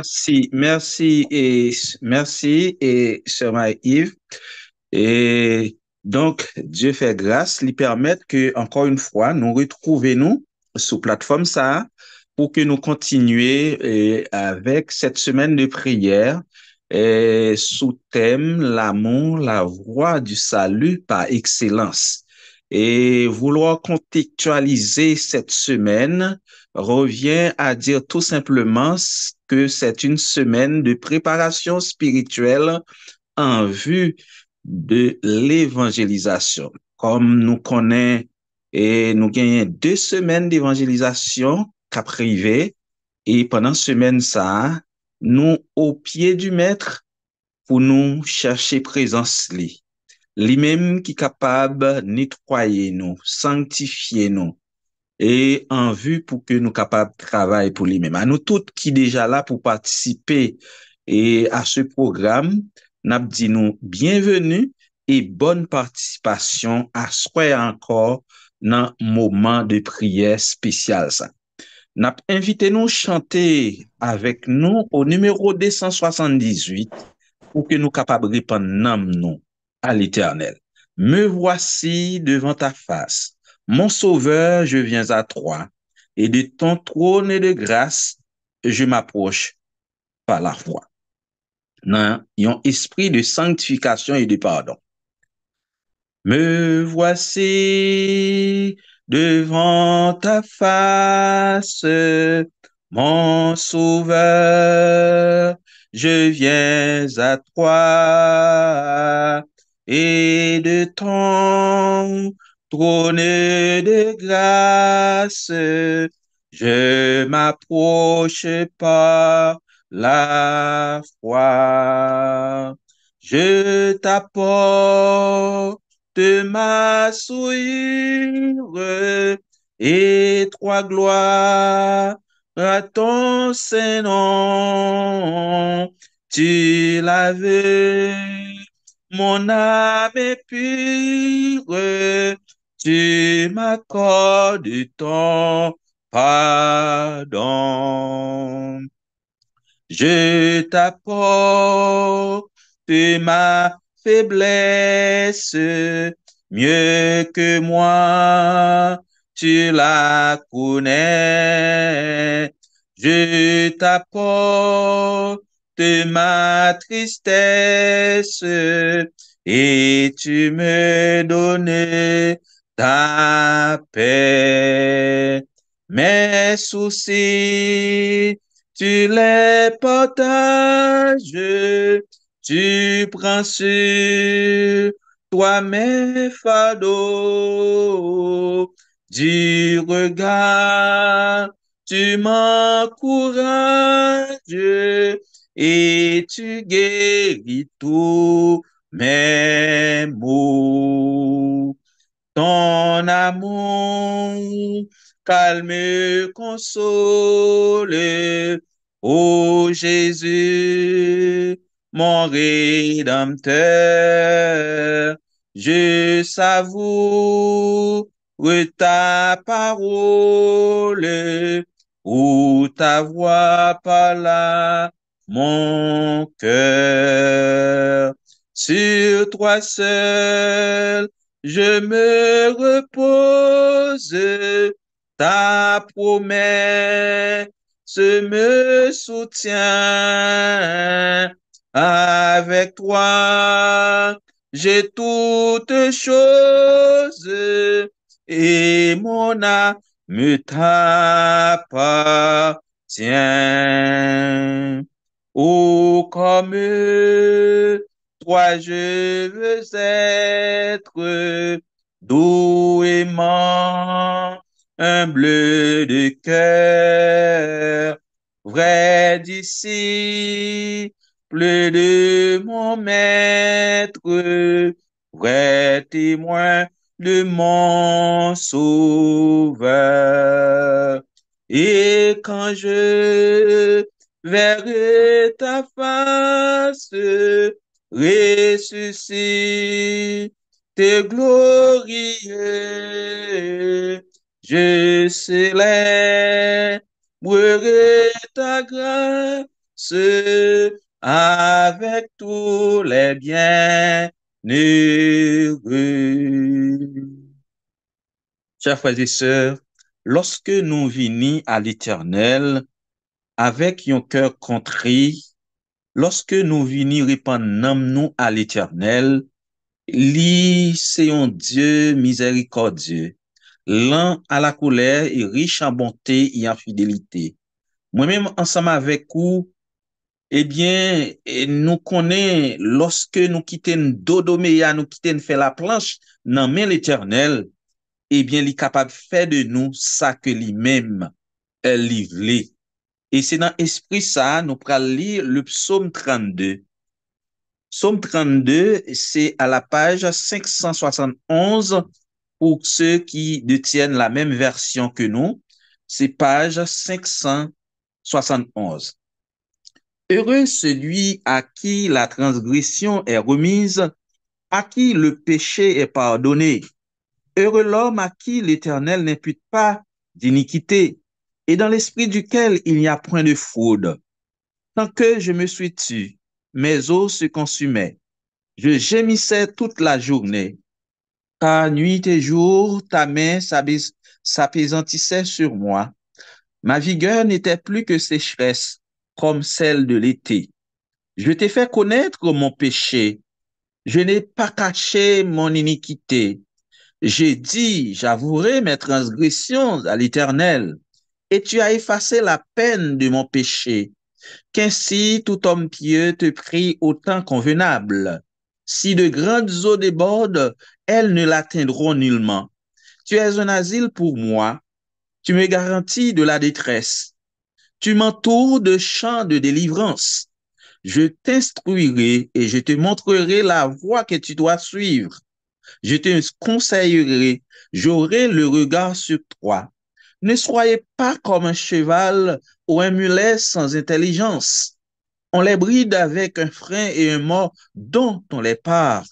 Merci, Sœur Marie-Yves. Et donc, Dieu fait grâce, lui permettre que, encore une fois, nous retrouvions sur plateforme ça pour que nous continuions avec cette semaine de prière sous thème l'amour, la voie du salut par excellence. Et vouloir contextualiser cette semaine revient à dire tout simplement que c'est une semaine de préparation spirituelle en vue de l'évangélisation. Comme nous connaissons et nous gagnons 2 semaines d'évangélisation qu'a privé et pendant semaine ça, nous au pied du maître pour nous chercher présence li. Lui-même qui est capable de nettoyer nous, sanctifier nous et en vue pour que nous capables de travailler pour lui-même. À nous toutes qui déjà là pour participer et à ce programme, n'a dit nous bienvenue et bonne participation à soi encore dans moment de prière spécial ça. N'a invité nous chanter avec nous au numéro 278 pour que nous capables de répondre nous à l'Éternel. Me voici devant ta face. Mon Sauveur, je viens à toi, et de ton trône de grâce, je m'approche par la foi. Dans un esprit de sanctification et de pardon. Me voici devant ta face, mon Sauveur, je viens à toi, et de ton trône de grâce, je m'approche par la foi. Je t'apporte ma souillure et trois gloires à ton Saint-Nom. Tu laves mon âme est pure, tu m'accordes ton pardon. Je t'apporte ma faiblesse, mieux que moi, tu la connais. Je t'apporte ma tristesse et tu me donnes ta paix. Mes soucis, tu les partages, tu prends sur toi mes fardeaux, Du regard, tu m'encourages et tu guéris tous mes maux. Ton amour calme, console, ô Jésus, mon Rédempteur, je savoure ta parole ou ta voix par là, mon cœur. Sur toi seul, je me repose, ta promesse me soutient. Avec toi, j'ai toutes choses et mon âme t'appartient. Oh, comme toi, je veux être doux, aimant, humble de cœur, vrai disciple de mon maître, vrai témoin de mon sauveur. Et quand je verrai ta face, ressuscité glorieux, je célébrerai ta grâce avec tous les biens heureux. Chers frères et sœurs, lorsque nous venons à l'Éternel avec un cœur contrit, lorsque nous venons répandre nous à l'Éternel, lui, c'est un Dieu miséricordieux, lent à la colère et riche en bonté et en fidélité. Moi-même, ensemble avec vous, eh bien, nous connaissons, lorsque nous quittons Dodoméa, nous quittons faire la planche, dans main l'Éternel, eh bien, il est capable de faire de nous ça que lui-même est livré. Et c'est dans l'esprit ça, nous pourrons lire le psaume 32. Psaume 32, c'est à la page 571 pour ceux qui détiennent la même version que nous. C'est page 571. Heureux celui à qui la transgression est remise, à qui le péché est pardonné. Heureux l'homme à qui l'Éternel n'impute pas d'iniquité et dans l'esprit duquel il n'y a point de fraude. Tant que je me suis tu, mes os se consumaient. Je gémissais toute la journée, car nuit et jour, ta main s'appesantissait sur moi. Ma vigueur n'était plus que sécheresse, comme celle de l'été. Je t'ai fait connaître mon péché. Je n'ai pas caché mon iniquité. J'ai dit, j'avouerai mes transgressions à l'Éternel, et tu as effacé la peine de mon péché. Qu'ainsi tout homme pieux te prie au temps convenable. Si de grandes eaux débordent, elles ne l'atteindront nullement. Tu es un asile pour moi, tu me garantis de la détresse. Tu m'entoures de champs de délivrance. Je t'instruirai et je te montrerai la voie que tu dois suivre. Je te conseillerai, j'aurai le regard sur toi. Ne soyez pas comme un cheval ou un mulet sans intelligence. On les bride avec un frein et un mors dont on les part,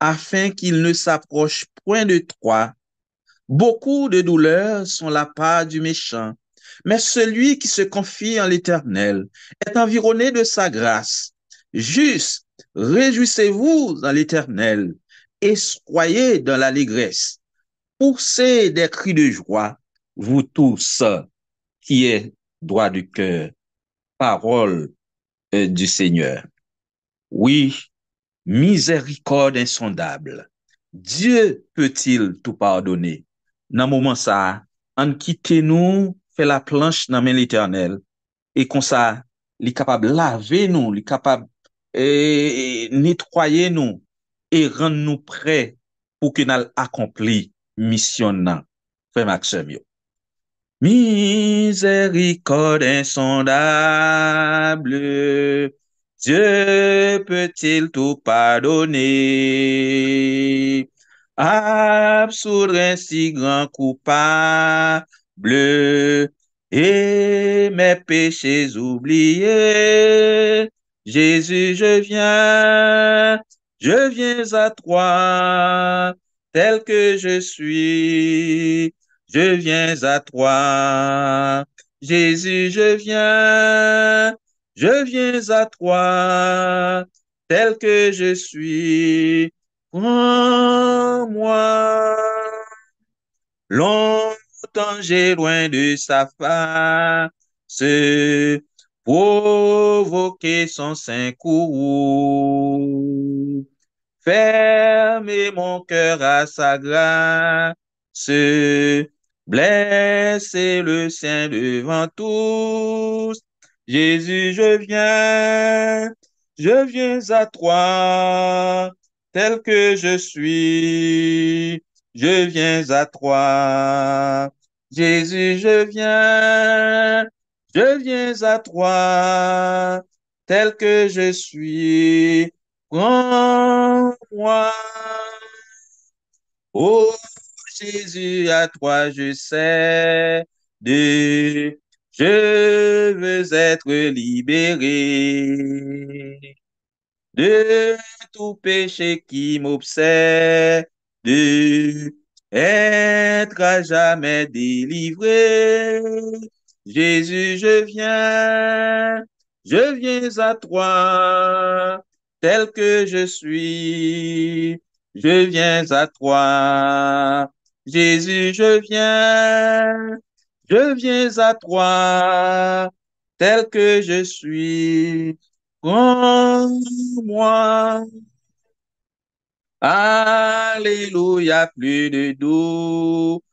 afin qu'ils ne s'approchent point de toi. Beaucoup de douleurs sont la part du méchant, mais celui qui se confie en l'Éternel est environné de sa grâce. Juste, réjouissez-vous dans l'Éternel et soyez dans l'allégresse. Poussez des cris de joie, vous tous qui êtes droit du cœur. Parole du Seigneur. Oui, miséricorde insondable. Dieu peut-il tout pardonner? Dans moment ça, en quitter nous, fait la planche dans main l'Éternel, et comme ça, il est capable de laver nous, il est capable de nettoyer nous, et rendre nous prêts pour que nous accomplissions mission. Frère Maxime, yo. Miséricorde insondable, Dieu peut-il tout pardonner? Absoudre un si grand coupable et mes péchés oubliés. Jésus, je viens à toi, tel que je suis. Je viens à toi, Jésus, je viens à toi, tel que je suis. Prends-moi, longtemps j'ai loin de sa face, provoquer son saint courroux. Fermez mon cœur à sa grâce, blessez le Saint devant tous. Jésus, je viens à toi, tel que je suis. Je viens à toi. Jésus, je viens à toi, tel que je suis. Prends-moi, ô Jésus, à toi je sais de, je veux être libéré de tout péché qui m'obsède, être à jamais délivré. Jésus, je viens à toi, tel que je suis. Je viens à toi. Jésus, je viens à toi, tel que je suis. Prends-moi. Alléluia, plus de doute.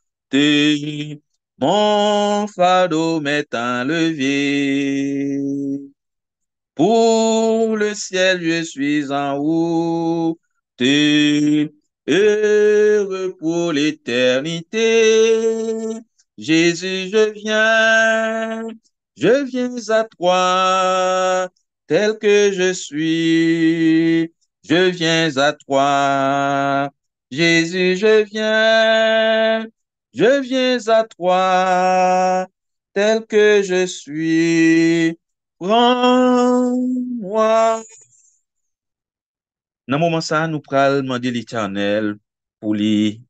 Mon fardeau m'est enlevé. Pour le ciel, je suis en route. Heureux pour l'éternité. Jésus, je viens à toi, tel que je suis. Je viens à toi. Jésus, je viens à toi, tel que je suis. Prends-moi. Dans le moment ça, nous pral demander l'Éternel pour lui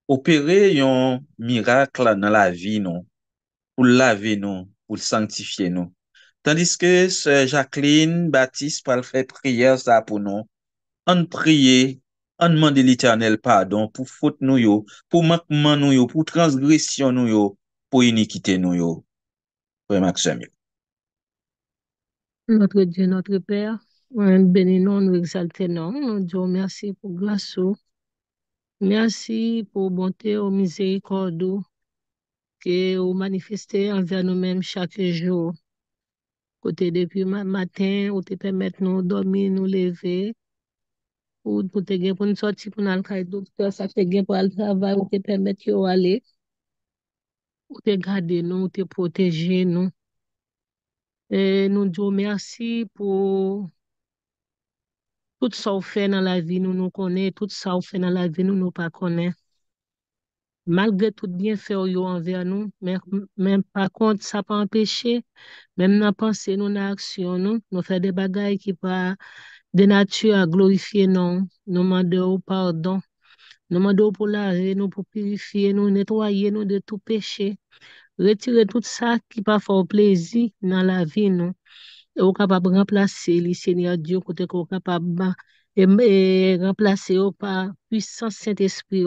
opérer un miracle dans la vie, non, pour laver nous, pour sanctifier nous. Tandis que Sœur Jacqueline Baptiste pral faire prière ça pour nous. On prie, on demande l'Éternel pardon pour faute nous yo, pour manquement nous yo, pour transgression nous yo, pour iniquité nous yo. Frère Maxime. Notre Dieu, notre Père, nous bénissons, nous exaltons, nous disons merci pour grâce, merci pour bonté, ou miséricorde que vous manifestez envers nous-mêmes chaque jour. Côté depuis matin, ou te permettre nous dormir, nous lever, ou pour te gagner pour nous sortir pour nous aller docteur, ça te gagner pour aller travailler, ou te permettre de aller, ou te garder nous, ou te protéger nous. Et nous disons merci pour tout ça qu'on fait dans la vie, nous nous connaissons, tout ça qu'on fait dans la vie, nous nous pas connaissons. Malgré tout bien fait envers nous, mais par contre, ça pas empêché, même dans pensée, nous, dans action, nous faisons des bagailles qui pas de nature à glorifier non, nous demandons pardon, nous demandons pour laver nous, pour purifier nous, nettoyer nous de tout péché, retirer tout ça qui pas fait plaisir dans la vie, nous. Et vous capable de remplacer le Seigneur Dieu, côté que vous capable et remplacer par puissance Saint-Esprit.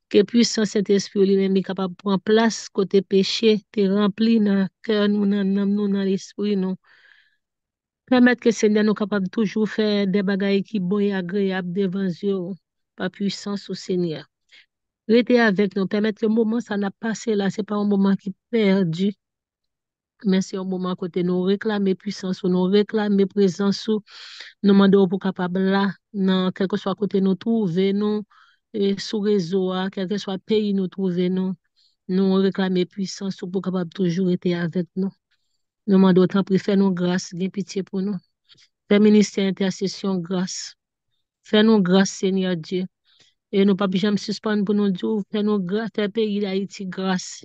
Que puissance Saint-Esprit lui-même est capable de prendre place côté péché, te rempli dans le cœur, nous, dans l'âme, nous, dans l'esprit, nous. Permettre que le Seigneur nous capable de toujours faire des bagailles qui sont bons et agréables devant Dieu, par puissance au Seigneur. Restez avec nous, permettre que le moment ça n'a passé là, c'est pas un moment qui est perdu, mais c'est un moment côté nous réclamer puissance, nous réclamer présence, nous demandons pour capable là, dans quel que soit côté nous trouver, nous, et sous réseau, quel que soit le pays nous trouvons, nous réclamer puissance pour capable toujours être avec nous. Nous demandons autant pour faire nous grâce, gain pitié pour nous. Fais ministère intercession grâce. Fais-nous grâce, Seigneur Dieu. Et nous pas jamais suspendre pour nous dire, fais-nous grâce, fais pays d'Haïti grâce.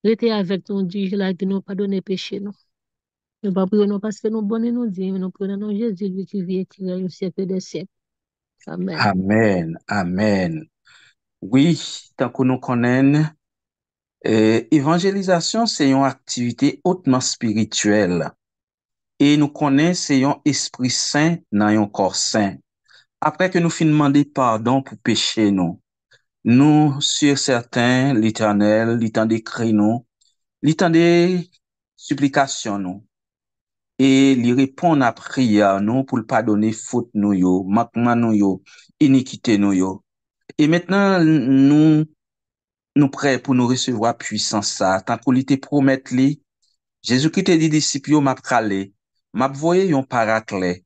Restez avec nous, Dieu, là, qui nous pardonne péché, nous. Nous pas prions nous parce que nous bonnes nous dit, mais nous prions dans Jésus, lui qui vit et qui règne au siècle des siècles. Amen. Amen, amen. Oui, tant que nous connaissons, évangélisation, c'est une activité hautement spirituelle. Et nous connaissons, c'est un esprit saint dans un corps saint. Après que nous finissons demander pardon pour péché, nous, sur certains, l'Éternel, l'Éternel d'écrit nous, l'Éternel supplication nous. Et lui répondre à prière nous pour le pardonner faute nous yo, manquement nous yo, iniquité nous yo. Et maintenant, nous prêts pour nous recevoir puissance ça. Tant qu'on lui te promet li, Jésus-Christ te dit disciples yo m'a pralé, m'a voyé yon paraclet.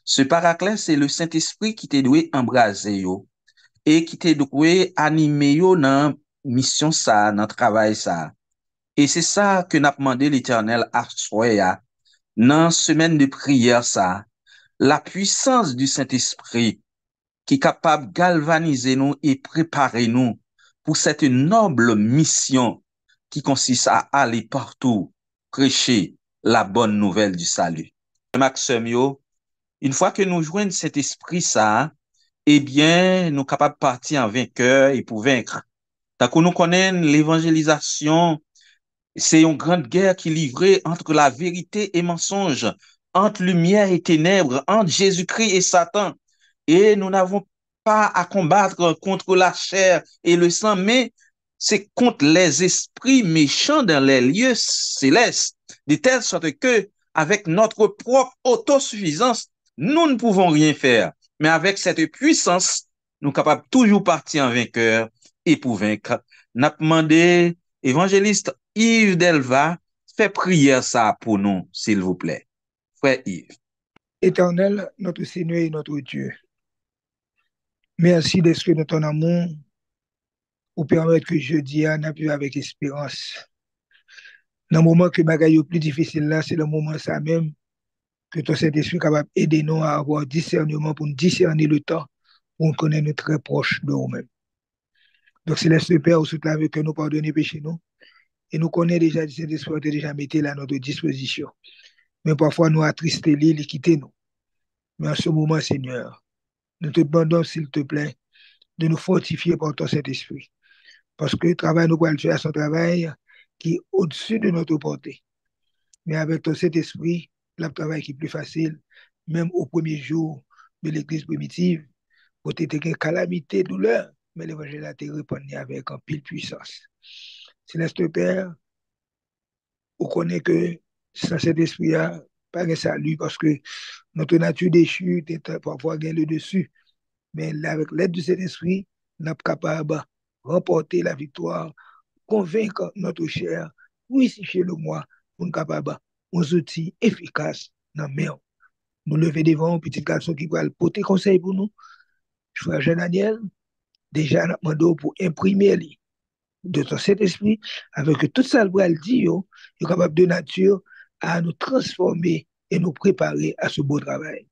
Ce paraclet, c'est le Saint-Esprit qui te doué embraser yo et qui te doué animer yo dans mission ça, dans travail ça. Et c'est ça que n'a demandé l'Éternel à soya dans semaine de prière ça. La puissance du Saint-Esprit qui est capable de galvaniser nous et préparer nous pour cette noble mission qui consiste à aller partout prêcher la bonne nouvelle du salut. Maxime, une fois que nous joignons cet esprit ça, eh bien, nous sommes capables de partir en vainqueur et pour vaincre. Tant que nous connaissons l'évangélisation, c'est une grande guerre qui est livrée entre la vérité et mensonge, entre lumière et ténèbres, entre Jésus-Christ et Satan. Et nous n'avons pas à combattre contre la chair et le sang, mais c'est contre les esprits méchants dans les lieux célestes, de telle sorte que, avec notre propre autosuffisance, nous ne pouvons rien faire. Mais avec cette puissance, nous sommes capables de toujours partir en vainqueur et pour vaincre. N'a demandé, évangéliste Yves Delva, fait prière ça pour nous, s'il vous plaît. Frère Yves. Éternel, notre Seigneur et notre Dieu, merci d'esprit de ton amour pour permettre que jeudi n'a pu avec espérance. Dans le moment que bagaille le plus difficile là, c'est le moment ça même que ton Saint-Esprit est capable d'aider nous à avoir discernement pour nous discerner le temps pour nous connaître nous très proche de nous-mêmes. Donc, Céleste Père, au la que nous pardonner péché nous. Et nous connaissons déjà le Saint-Esprit déjà mis là à notre disposition. Mais parfois, nous attristé l'île et quitter nous. Mais en ce moment, Seigneur, nous te demandons, s'il te plaît, de nous fortifier par ton Saint-Esprit. Parce que le travail, nous pouvons le faire, son travail qui est au-dessus de notre portée. Mais avec ton Saint-Esprit, le travail qui est plus facile, même au premier jour de l'Église primitive, pour te une calamité, douleur, mais l'Évangile a été répandu avec un pile puissance. Céleste Père, on connaît que sans cet esprit, pas de salut, parce que notre nature déchue est parfois gagne le dessus. Mais avec l'aide de cet esprit, nous sommes capables de remporter la victoire, convaincre notre chair, crucifier le moi, pour nous capables aux outils efficaces dans la main. Nous lever devant un petit garçon qui va porter conseil pour nous. Frère Jean-Daniel, déjà, nous demandons pour imprimer de ton Saint-Esprit, avec tout ça, le dit, est capable de nature à nous transformer et nous préparer à ce beau travail.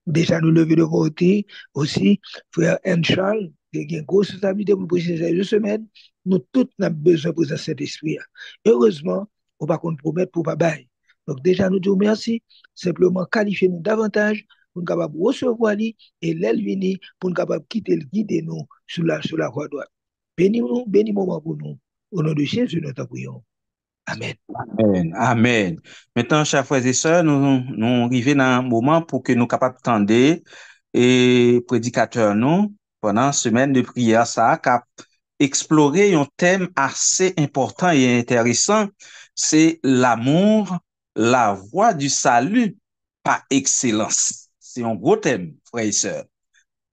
Déjà, nous lever de côté aussi, frère N. Charles, qui a une grosse responsabilité pour prêcher ces 2 semaines, nous tous avons besoin de cet esprit. Heureusement, on ne va pas promettre pour ne pas bailler. Donc, déjà, nous disons merci, simplement qualifier nous davantage pour nous capables de recevoir et l'éleviner pour nous capables de quitter le guider nous sur la voie droite. Bénis-nous, bénis moment pour nous. Au nom de Jésus, nous t'en prions. Amen. Amen. Amen. Maintenant, chers frères et sœurs, nous arrivons dans un moment pour que nous soyons capables d'entendre et prédicateurs nous, pendant semaine de prière, ça a explorer un thème assez important et intéressant, c'est l'amour, la voie du salut par excellence. C'est un gros thème, frères et sœurs.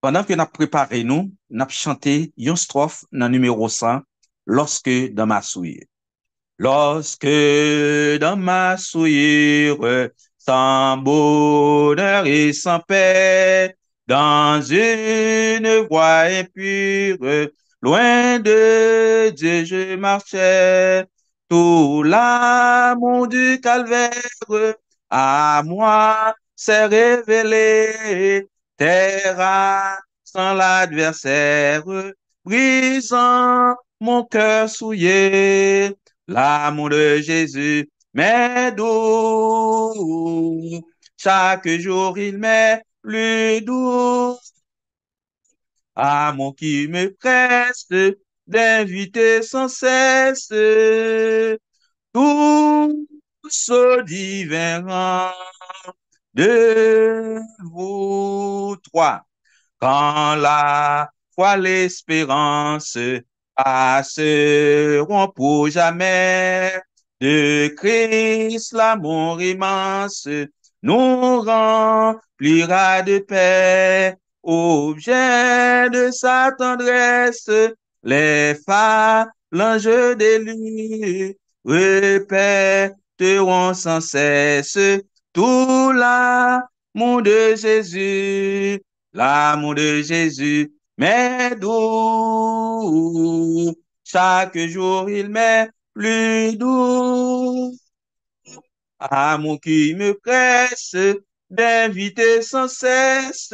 Pendant que nous préparé nous avons chanté une strophe dans numéro 100, lorsque dans ma souillure. Lorsque dans ma souillure, sans bonheur et sans paix, dans une voie impure. Loin de Dieu, je marchais. Tout l'amour du calvaire à moi s'est révélé. Terre sans l'adversaire, brisant mon cœur souillé. L'amour de Jésus m'est doux. Chaque jour, il m'est plus doux. Amour qui me presse d'inviter sans cesse tous au divin rang de vous trois. Quand la foi, l'espérance passeront pour jamais, de Christ l'amour immense nous remplira de paix. Objet de sa tendresse, les phalanges d'élus répéteront sans cesse tout l'amour de Jésus. L'amour de Jésus m'est doux. Chaque jour, il m'est plus doux. Amour qui me presse d'inviter sans cesse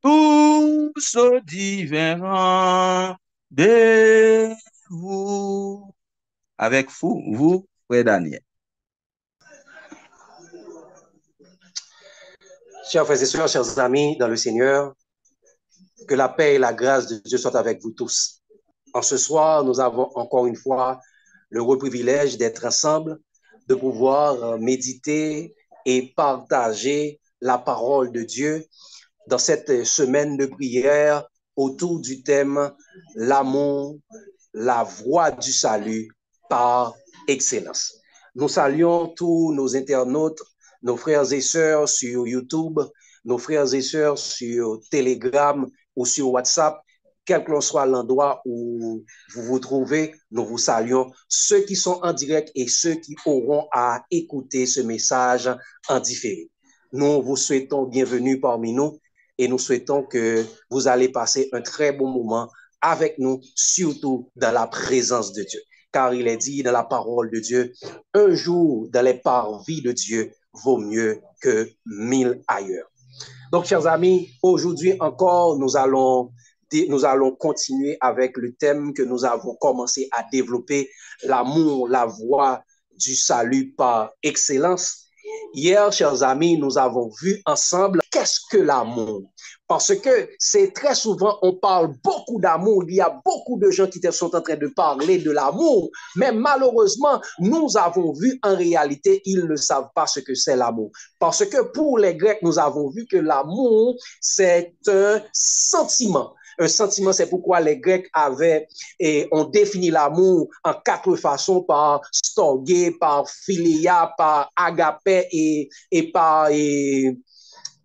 tous au divin rang de vous. Avec vous, Frère Daniel. Chers frères et sœurs, chers amis dans le Seigneur, que la paix et la grâce de Dieu soient avec vous tous. En ce soir, nous avons encore une fois le privilège d'être ensemble, de pouvoir méditer et partager la parole de Dieu dans cette semaine de prière autour du thème « L'amour, la voie du salut par excellence ». Nous saluons tous nos internautes, nos frères et sœurs sur YouTube, nos frères et sœurs sur Telegram ou sur WhatsApp, quel que soit l'endroit où vous vous trouvez, nous vous saluons. Ceux qui sont en direct et ceux qui auront à écouter ce message en différé. Nous vous souhaitons bienvenue parmi nous et nous souhaitons que vous allez passer un très bon moment avec nous, surtout dans la présence de Dieu. Car il est dit dans la parole de Dieu, un jour dans les parvis de Dieu vaut mieux que 1000 ailleurs. Donc, chers amis, aujourd'hui encore, nous allons continuer avec le thème que nous avons commencé à développer, l'amour, la voie du salut par excellence. Hier, chers amis, nous avons vu ensemble qu'est-ce que l'amour. Parce que c'est très souvent, on parle beaucoup d'amour, il y a beaucoup de gens qui sont en train de parler de l'amour, mais malheureusement, nous avons vu en réalité, ils ne savent pas ce que c'est l'amour. Parce que pour les Grecs, nous avons vu que l'amour, c'est un sentiment. Un sentiment, c'est pourquoi les Grecs ont défini l'amour en 4 façons, par storgé, par philia, par agapé et par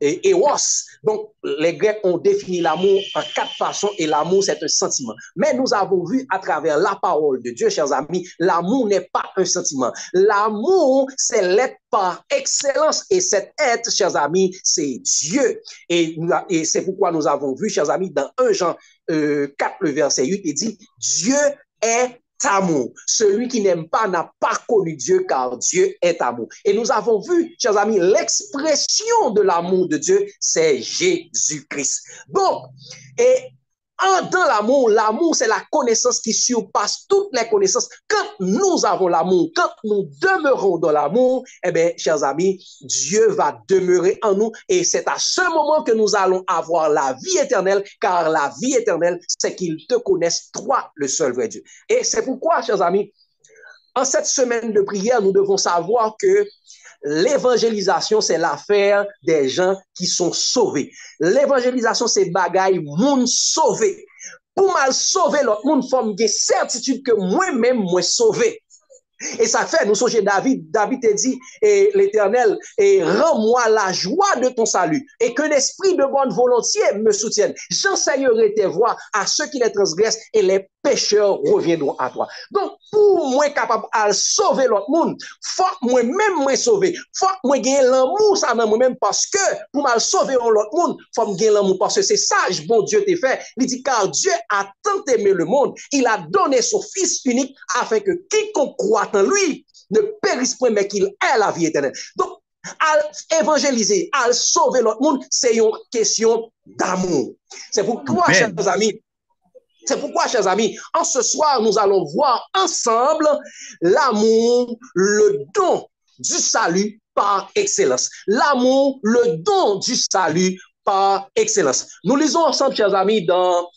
eros. Donc, les Grecs ont défini l'amour en 4 façons et l'amour, c'est un sentiment. Mais nous avons vu à travers la parole de Dieu, chers amis, l'amour n'est pas un sentiment. L'amour, c'est l'être par excellence et cet être, chers amis, c'est Dieu. Et c'est pourquoi nous avons vu, chers amis, dans 1 Jean 4, le verset 8, il dit, Dieu est amour. Celui qui n'aime pas n'a pas connu Dieu, car Dieu est amour. Et nous avons vu, chers amis, l'expression de l'amour de Dieu, c'est Jésus-Christ. Donc, dans l'amour, l'amour, c'est la connaissance qui surpasse toutes les connaissances. Quand nous avons l'amour, quand nous demeurons dans l'amour, eh bien, chers amis, Dieu va demeurer en nous et c'est à ce moment que nous allons avoir la vie éternelle, car la vie éternelle, c'est qu'ils te connaissent, toi, le seul vrai Dieu. Et c'est pourquoi, chers amis, en cette semaine de prière, nous devons savoir que l'évangélisation, c'est l'affaire des gens qui sont sauvés. L'évangélisation, c'est bagaille moun sauvé. Pour mal sauver l'autre monde, faut me certitude que moi-même, moi sauvé. Et ça fait, nous songez David te dit, et l'Éternel, rends-moi la joie de ton salut, et que l'esprit de bonne volonté me soutienne. J'enseignerai tes voies à ceux qui les transgressent, et les pécheurs reviendront à toi. Donc, pour moi capable à sauver l'autre monde, faut moi-même moi sauver, faut moi gagner l'amour ça dans moi-même parce que pour mal sauver l'autre monde, faut me gagner l'amour parce que c'est ça bon Dieu t'a fait. Il dit car Dieu a tant aimé le monde, il a donné son fils unique afin que quiconque croit en lui ne périsse point mais qu'il ait la vie éternelle. Donc à évangéliser, à sauver l'autre monde, c'est une question d'amour. C'est pourquoi, chers amis, en ce soir, nous allons voir ensemble l'amour, le don du salut par excellence. L'amour, le don du salut par excellence. Nous lisons ensemble, chers amis, dans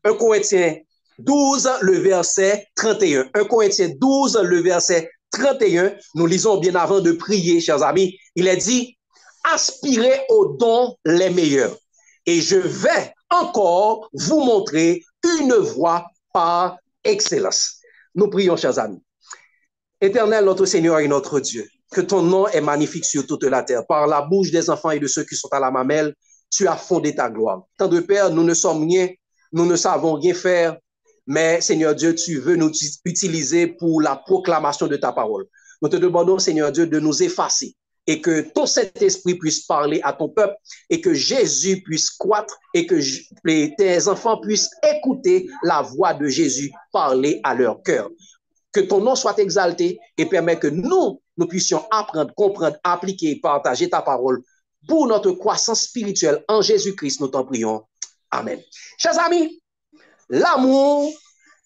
1 Corinthiens 12, le verset 31. 1 Corinthiens 12, le verset 31, nous lisons bien avant de prier, chers amis. Il est dit, aspirez aux dons les meilleurs. Et je vais encore vous montrer une voie par excellence. Nous prions, chers amis. Éternel, notre Seigneur et notre Dieu, que ton nom est magnifique sur toute la terre. Par la bouche des enfants et de ceux qui sont à la mamelle, tu as fondé ta gloire. Tant de Père, nous ne sommes rien, nous ne savons rien faire, mais Seigneur Dieu, tu veux nous utiliser pour la proclamation de ta parole. Nous te demandons, Seigneur Dieu, de nous effacer et que ton Saint-Esprit puisse parler à ton peuple et que Jésus puisse croître et que tes enfants puissent écouter la voix de Jésus parler à leur cœur. Que ton nom soit exalté et permet que nous puissions apprendre, comprendre, appliquer et partager ta parole pour notre croissance spirituelle en Jésus-Christ, nous t'en prions. Amen. Chers amis, l'amour,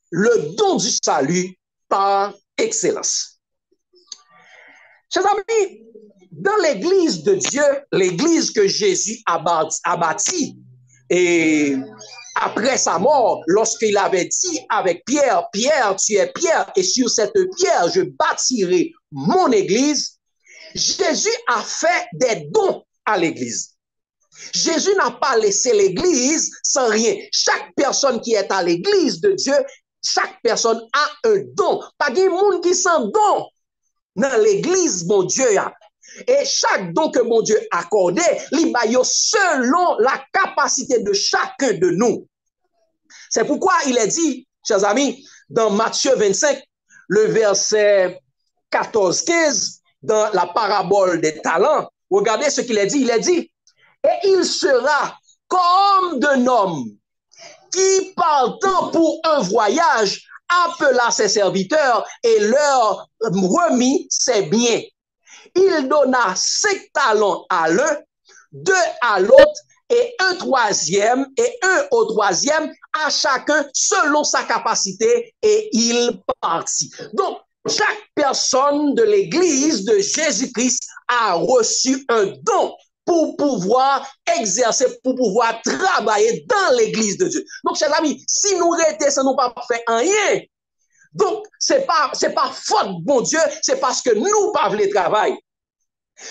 le don du salut par excellence. Chers amis, dans l'église de Dieu, l'église que Jésus a bâtie, et après sa mort, lorsqu'il avait dit avec Pierre, Pierre, tu es Pierre, et sur cette pierre, je bâtirai mon église, Jésus a fait des dons à l'église. Jésus n'a pas laissé l'église sans rien. Chaque personne qui est à l'église de Dieu, chaque personne a un don. Pas de monde qui s'en don dans l'église, mon Dieu. Et chaque don que mon Dieu a accordé, il selon la capacité de chacun de nous. C'est pourquoi il est dit, chers amis, dans Matthieu 25, le verset 14-15, dans la parabole des talents, regardez ce qu'il a dit. Il a dit, et il sera comme d'un homme qui, partant pour un voyage, appela ses serviteurs et leur remit ses biens. Il donna 5 talents à l'un, 2 à l'autre, et un troisième, et un au troisième, à chacun selon sa capacité, et il partit. Donc, chaque personne de l'église de Jésus-Christ a reçu un don pour pouvoir exercer, pour pouvoir travailler dans l'église de Dieu. Donc, chers amis, si nous restons sans nous pas faire rien, donc, c'est pas faute, bon Dieu, c'est parce que nous pas voulons travailler.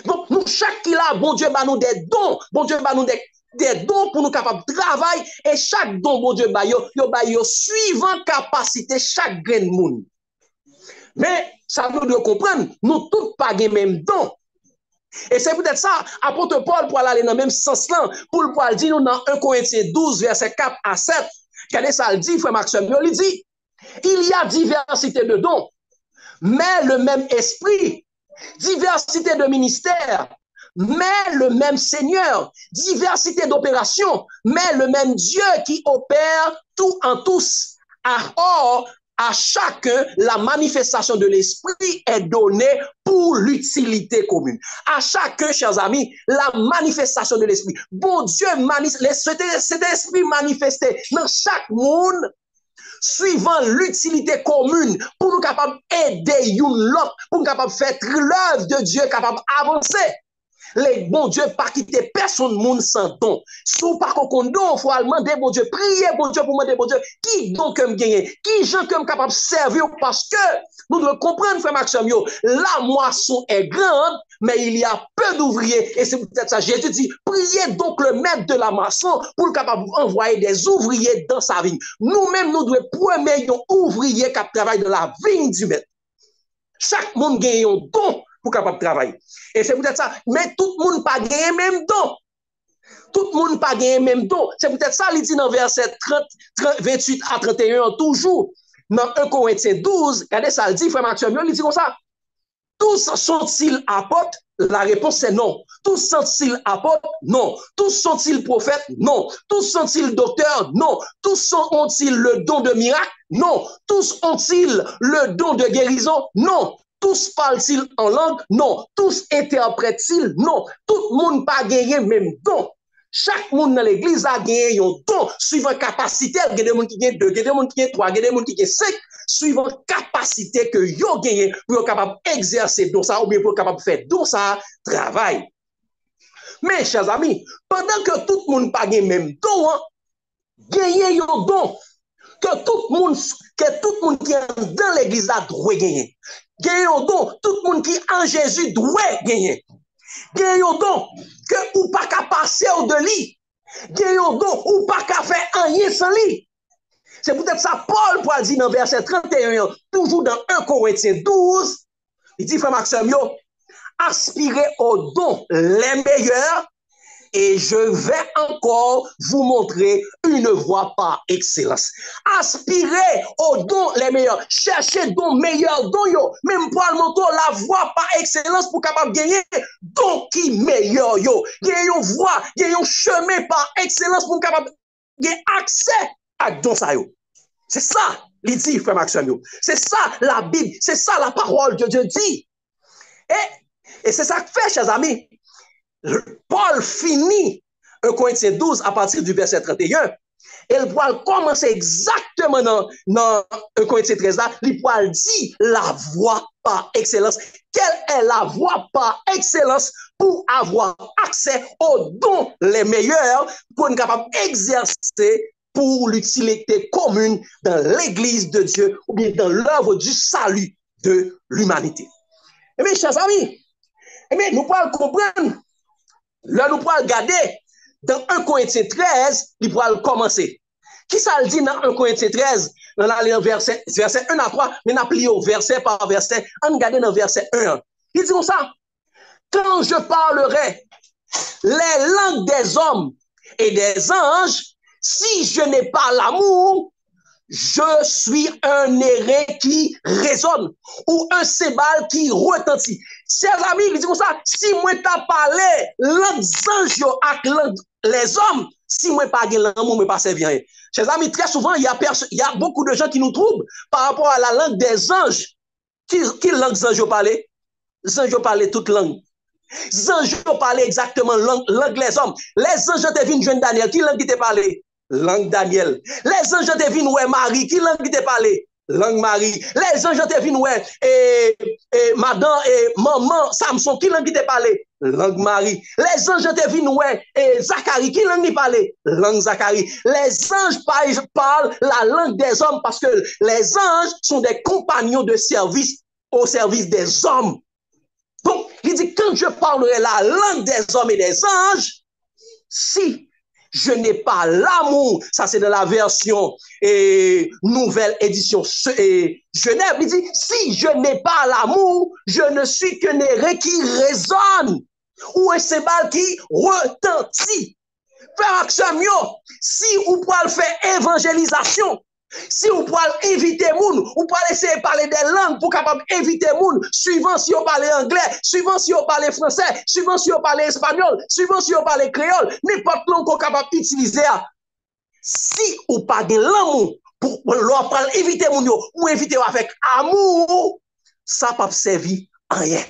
Donc, nous, chaque qui là, bon Dieu, bah nous des dons, bon Dieu, bah nous des dons pour nous capables de travailler, et chaque don, bon Dieu, bah yo suivant capacité chaque grain de monde. Mais, ça nous doit comprendre, nous tous pas les mêmes dons. Et c'est peut-être ça, apôtre Paul pour aller dans le même sens-là, pour le dire nous dans 1 Corinthiens 12, verset 4 à 7, regardez ça, il dit, frère Maxime, il dit, il y a diversité de dons, mais le même esprit, diversité de ministères, mais le même Seigneur, diversité d'opérations, mais le même Dieu qui opère tout en tous. Or, à chacun, la manifestation de l'esprit est donnée pour l'utilité commune. À chacun, chers amis, la manifestation de l'esprit. Bon Dieu, cet esprit manifesté dans chaque monde, suivant l'utilité commune, pour nous capables d'aider l'autre, pour nous capables de faire l'œuvre de Dieu, capable d'avancer. Les bon Dieu, pas quitter personne monde sans don. Sous par contre don, faut demander bon Dieu, prier bon Dieu pour demander bon Dieu, qui donc comme gagner, qui gens comme capable de servir parce que nous devons comprendre, frère Maxime, la moisson est grande, mais il y a peu d'ouvriers. Et c'est peut-être ça, Jésus dit, priez donc le maître de la moisson pour le capable d'envoyer des ouvriers dans sa vigne. Nous-mêmes, nous devons premier ouvrier qui travaille dans la vigne du maître. Chaque monde gagne un don pour capable de travailler. Et c'est peut-être ça. Mais tout le monde pas gagné même don. Tout le monde pas gagné même don. C'est peut-être ça, il dit dans verset 28 à 31, toujours. dans 1 Corinthiens 12, regardez ça, il dit, frère Maxime, il dit comme ça. Tous sont-ils apôtres? La réponse c'est non. Tous sont-ils apôtres? Non. Tous sont-ils prophètes? Non. Tous sont-ils docteurs? Non. Tous ont-ils le don de miracle? Non. Tous ont-ils le don de guérison? Non. Tous parlent-ils en langue? Non. Tous interprètent-ils? Non. Tout le monde pas gagné même don. Chaque monde dans l'église a gagné un don suivant capacité. Il y a des gens qui gagnent 2, il y a des gens qui gagnent 3, il y a des gens qui gagnent 5, suivant capacité que yo gagné pour être capable d'exercer don ça ou bien pour être capable de faire don ça travail. Mais chers amis, pendant que tout le monde pas gagné même don, gagner un don que tout le monde qui est dans l'église là doit gagner. Gagner un don, tout le monde qui est en Jésus doit gagner. Gagner un don que ou pas qu'à passer au de lui. Gagner un don ou pas qu'à faire rien sans lui. C'est peut-être ça Paul pour dire dans verset 31, toujours dans 1 Corinthiens 12, il dit, frère Maxime, aspirez aux dons les meilleurs et je vais encore vous montrer une voie par excellence. Aspirez aux dons les meilleurs. Cherchez dons meilleurs, dons yo. Même pour le montrer la voie par excellence pour capable gagner dons qui meilleur yo. Gagner une voie, gagner un chemin par excellence pour capable gagner accès à dons ça yo. C'est ça, il dit, frère Maxime. C'est ça la Bible, c'est ça la parole de Dieu dit. Et c'est ça que fait, chers amis. Paul finit 1 Corinthiens 12 à partir du verset 31. Et il va commencer exactement dans 1 Corinthiens 13 là. Il va dire la voie par excellence. Quelle est la voie par excellence pour avoir accès aux dons les meilleurs pour être capable d'exercer pour l'utilité commune dans l'église de Dieu ou bien dans l'œuvre du salut de l'humanité. Eh bien, chers amis, nous pouvons comprendre. Là, nous pouvons regarder dans 1 Corinthiens 13, il pourra commencer. Qui ça le dit dans 1 Corinthiens 13? Dans le verset 1 à 3, mais nous plions verset par verset. On regarde dans verset 1. Il dit comme ça. Quand je parlerai les langues des hommes et des anges, si je n'ai pas l'amour, je suis un airain qui résonne ou un cébal qui retentit. Chers amis, il dit comme ça, si moi t'as parlé langue anges avec les hommes, si moi pas l'amour, moi pas servir rien. Chers amis, très souvent, il y a beaucoup de gens qui nous troublent par rapport à la langue des anges. Qui langue anges parlent? Les anges parlent toute langue. Les anges parlent exactement langue les hommes. Les anges te viennent jeune Daniel, qui langue qui te parle? Langue Daniel. Les anges te viennent ouais Marie, qui langue qui te parle? Langue Marie. Les anges te viennent ouais madame et maman Samson, qui langue qui te parle? Langue Marie. Les anges te viennent ouais Zacharie, qui langue qui parle? Langue Zacharie. Les anges parlent la langue des hommes parce que les anges sont des compagnons de service au service des hommes. Donc, il dit, quand je parlerai la langue des hommes et des anges, si je n'ai pas l'amour, ça c'est dans la version nouvelle édition Genève, il dit, si je n'ai pas l'amour, je ne suis qu'un airain qui résonne ou un cébal qui retentit. Frère Maxime, si vous pouvez faire évangélisation, si vous pouvez inviter moun, vous pouvez essayer de parler des langues pour capable inviter moun, suivant si vous parlez anglais, suivant si vous parlez français, suivant si vous parlez espagnol, suivant si vous parlez créole, n'importe langue qu'on capable d'utiliser. Si vous parlez l'amour pour inviter moun ou inviter avec amour, ça pas servir à rien.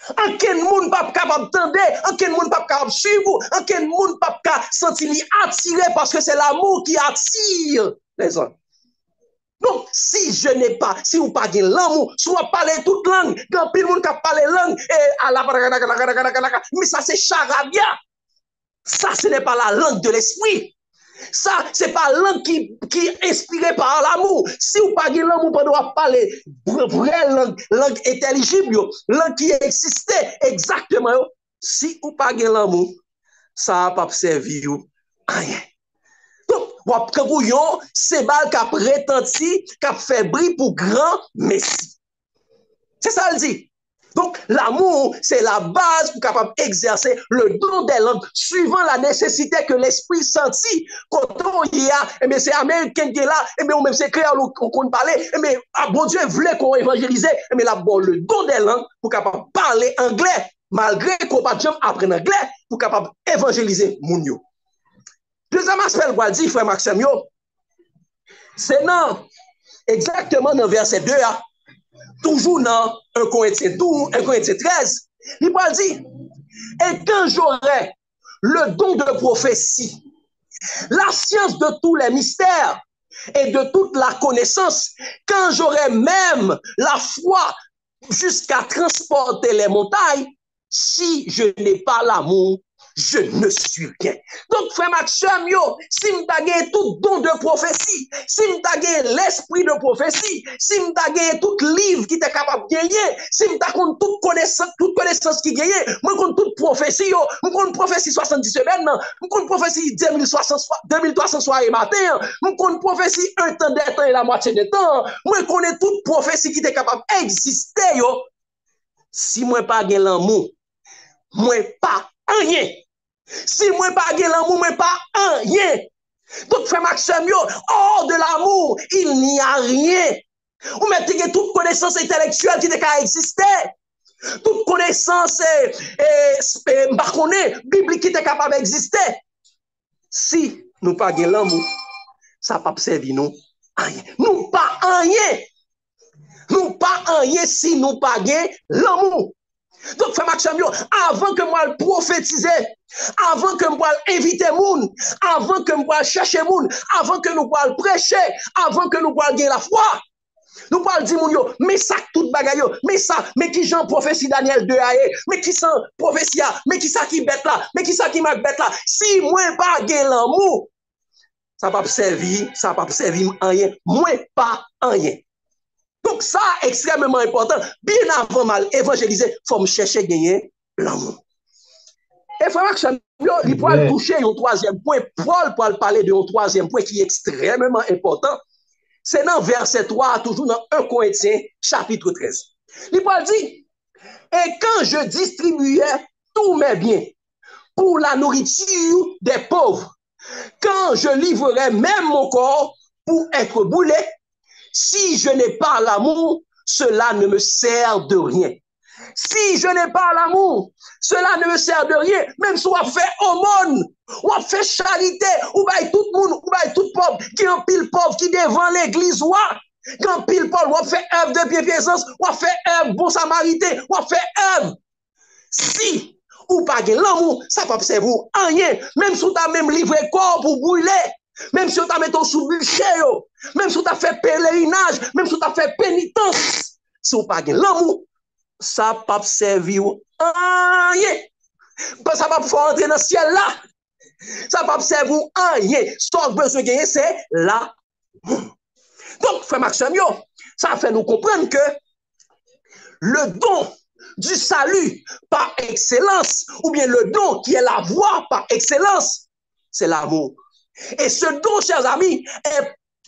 Aucun monde pas capable d'entendre, aucun monde pas capable suivre, aucun monde pas capable sentir attiré parce que c'est l'amour qui attire les hommes. Donc, si je n'ai pas, si vous parlez l'amour, soit parler toute langue, quand tout le monde qui parle langue, mais ça c'est charabia. Ça, ce n'est pas la langue de l'esprit. Ça, c'est pas langue qui est inspirée par l'amour. Si vous parlez l'amour, vous devez parler vraie langue intelligible, langue qui existait exactement. Si vous parlez l'amour, ça va pas servir à rien. Donc, quand vous avez c'est bal qui a retenti, qui a fait bruit pour grand Messie. C'est ça, elle dit. Donc, l'amour, c'est la base pour capable d'exercer le don des langues suivant la nécessité que l'esprit sentit. Quand on y a, mais c'est américain qui est là, mais même c'est créole qu'on parlait, mais bon Dieu voulait qu'on évangélise, mais là, bon, le don des langues pour capable parler anglais, malgré qu'on pas jamais apprendre anglais, pour capable évangéliser moun yo. Deuxième aspect, le dit, frère Maxime, c'est non, exactement dans verset 2, toujours dans 1 Corinthiens 13, il va dire, et quand j'aurai le don de prophétie, la science de tous les mystères et de toute la connaissance, quand j'aurai même la foi jusqu'à transporter les montagnes, si je n'ai pas l'amour, je ne suis rien. Donc, frère Maxime, si m'ta gagné tout don de prophétie, si m'ta gagné l'esprit de prophétie, si m'ta gagné tout livre qui t'est capable de gagner, si m'ta compte toute connaissance qui gagne, moi compte toute prophétie, moi compte prophétie 70 semaines, moi compte prophétie 2300 soirées matin, moi compte prophétie un temps des temps et la moitié des temps, moi connais toute prophétie qui t'est capable d'exister, si moi pas gagné l'amour, moi pas rien. Si moi pas gagné l'amour, moi pas rien. Donc, frère Maxime, hors de l'amour, il n'y a rien. Ou mettez toute connaissance intellectuelle qui n'est qu'à exister. Toute connaissance biblique qui est capable d'exister. Si nous pas gagné l'amour, ça ne va pas servir nous rien. Nous pas rien. Nous pas rien si nous pas gagné l'amour. Donc, frère Maxime, avant que moi le prophétiser, avant que moi inviter moun, avant que moi chercher moun, avant que nous le prêcher, avant que nous gagner la foi, nous dire moun yo, mais ça tout bagay yo, mais ça, mais qui Jean prophétie Daniel 2 aé, mais qui sans prophétie, mais qui ça qui bête là, mais qui ça qui m'a bête là, si moi pas gagner l'amour, ça va pas servir rien, moi pas rien. Donc, ça, extrêmement important. Bien avant mal évangéliser, il faut me chercher gagner l'amour. Et frère Maxime, il faut toucher un troisième point. Paul pour parler d'un troisième point qui est extrêmement important. C'est dans verset 3, toujours dans 1 Corinthiens, chapitre 13. Il peut dire, et quand je distribuais tous mes biens pour la nourriture des pauvres, quand je livrerais même mon corps pour être brûlé, si je n'ai pas l'amour, cela ne me sert de rien. Si je n'ai pas l'amour, cela ne me sert de rien. Même si on fait aumône, on fait charité, ou bien tout le monde, ou bien tout pauvre, qui en pile pauvre, qui devant l'église, quand pile pauvre, on fait œuvre de bienfaisance, on fait œuvre bon samaritain, on fait œuvre. Si ou pas l'amour, ça ne peut pas servir rien. Même si on a même livré corps pour brûler. Même si on t'a mis sous bûcher, même si on t'a fait pèlerinage, même si on t'a fait pénitence, si on n'a pas l'amour, ça ne peut pas servir rien. Ça va pas entrer dans le ciel là. Ça ne peut pas servir rien. Ce qu'on a besoin de gagner, c'est là. Donc, frère Maxime, ça fait nous comprendre que le don du salut par excellence, ou bien le don qui est la voie par excellence, c'est l'amour. Et ce don, chers amis,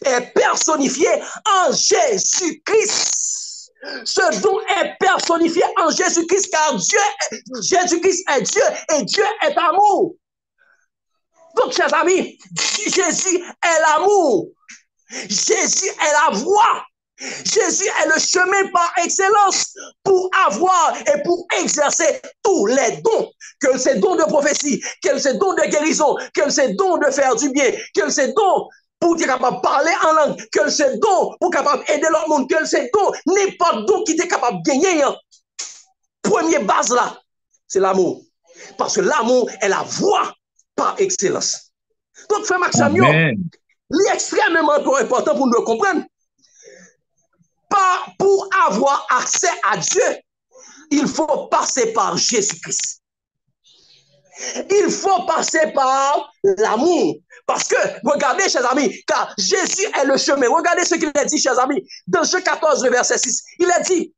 est personnifié en Jésus-Christ. Ce don est personnifié en Jésus-Christ, car Jésus-Christ est Dieu et Dieu est amour. Donc, chers amis, Jésus est l'amour. Jésus est la voie. Jésus est le chemin par excellence pour avoir et pour exercer tous les dons, que ces dons de prophétie, que ces dons de guérison, que ces dons de faire du bien, que ces dons pour être capable de parler en langue, que ces dons pour capable aider l'autre monde, que ces dons, n'importe don qui est capable de gagner. Première base là, c'est l'amour. Parce que l'amour est la voie par excellence. Donc, frère Maxime, il est extrêmement important pour nous comprendre. Pour avoir accès à Dieu, il faut passer par Jésus-Christ. Il faut passer par l'amour. Parce que, regardez, chers amis, car Jésus est le chemin. Regardez ce qu'il a dit, chers amis. Dans Jean 14, verset 6, il a dit,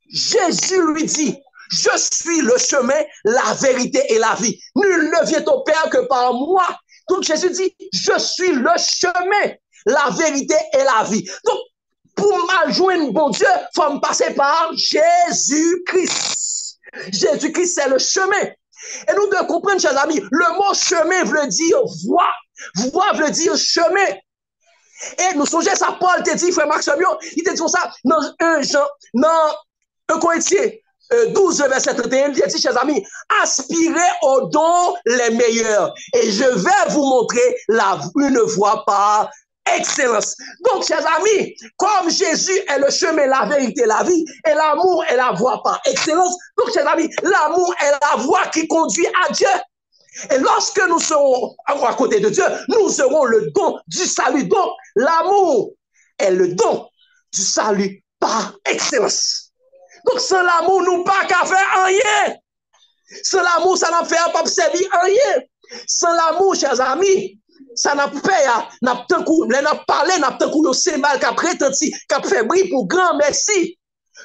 Jésus lui dit, je suis le chemin, la vérité et la vie. Nul ne vient au Père que par moi. Donc Jésus dit, je suis le chemin, la vérité et la vie. Donc, pour mal joindre bon Dieu, il faut me passer par Jésus-Christ. Jésus-Christ, c'est le chemin. Et nous devons comprendre, chers amis, le mot chemin veut dire voie. Voie veut dire chemin. Et nous songeons ça, Paul te dit, frère Maxime, il te dit ça dans 1 Corinthiens 12, verset 31, il dit, chers amis, aspirez aux dons les meilleurs. Et je vais vous montrer une voie par excellence. Donc, chers amis, comme Jésus est le chemin, la vérité, la vie, et l'amour est la voie par excellence. Donc, chers amis, l'amour est la voie qui conduit à Dieu. Et lorsque nous serons à côté de Dieu, nous aurons le don du salut. Donc, l'amour est le don du salut par excellence. Donc, sans l'amour, nous pas qu'à faire rien. Sans l'amour, ça n'a fait pas servir rien. Sans l'amour, chers amis, ça n'a pas n'a parlé, n'a pas c'est mal qu'a prétenti, qu'a fait bruit pour grand merci.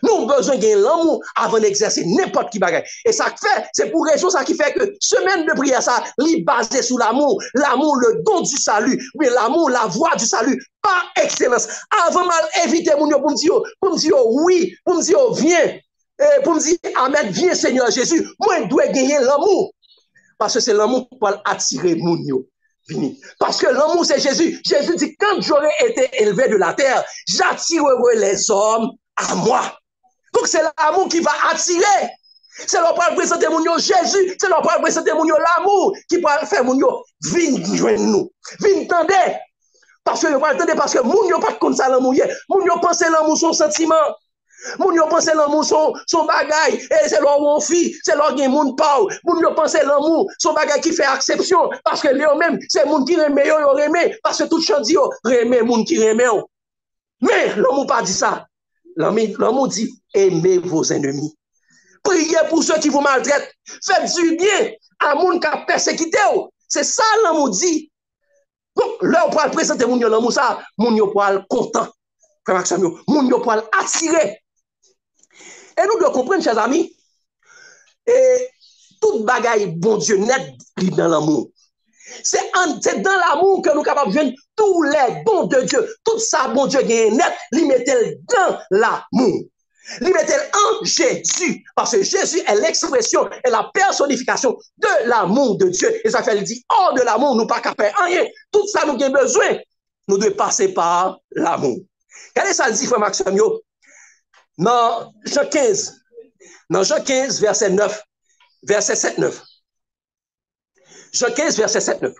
Nous avons besoin de l'amour avant d'exercer n'importe qui bagaille. Et ça fait, c'est pour raison ça qui fait que semaine de prière, ça, est basé sur l'amour. L'amour, le don du salut. Oui, l'amour, la voie du salut. Par excellence. Avant mal éviter mon pour me dire oui, pour me dire viens. Pour me dire Amen, viens Seigneur Jésus. Moi, je dois gagner l'amour. Parce que c'est l'amour pour attirer mon yo. Parce que l'amour, c'est Jésus. Jésus dit, quand j'aurai été élevé de la terre, j'attirerai les hommes à moi. Donc, c'est l'amour qui va attirer. C'est leur pas présenter mon Jésus. C'est leur pas présenter mon l'amour qui va faire mon viens joindre nous. Viens tendre. Parce que le pas attendre parce que mon pas comme ça l'amour. Mon pense l'amour son sentiment. Mon pense l'amour son bagaille. Et c'est leur mon fille, c'est leur gen moun parle. Mon pense l'amour son bagaille qui fait exception parce que eux même c'est moun qui remet yo remet parce que tout chant dit yo remet moun qui remet. Mais l'amour pas dit ça. L'amour dit aimez vos ennemis. Priez pour ceux qui vous maltraitent. Faites du bien à moun qui a persécuté. C'est ça l'amour dit. Donc là on peut présenter moun yo l'amour ça, moun yo pour content. Frère Maxime, moun yo pour attirer. Et nous devons comprendre, chers amis, et toute bagaille, bon Dieu, net, dans l'amour. C'est dans l'amour que nous sommes capables de jouer tous les dons de Dieu. Tout ça, bon Dieu, net, il mettait dans l'amour. Il mettait en Jésus. Parce que Jésus est l'expression et la personnification de l'amour de Dieu. Et ça fait, il dit, hors de l'amour, nous pas capables de rien. Tout ça, nous avons besoin. Nous devons passer par l'amour. Regardez ça, dit frère Maxime, dans Jean 15, verset 9, verset 7-9. Jean 15, verset 7-9.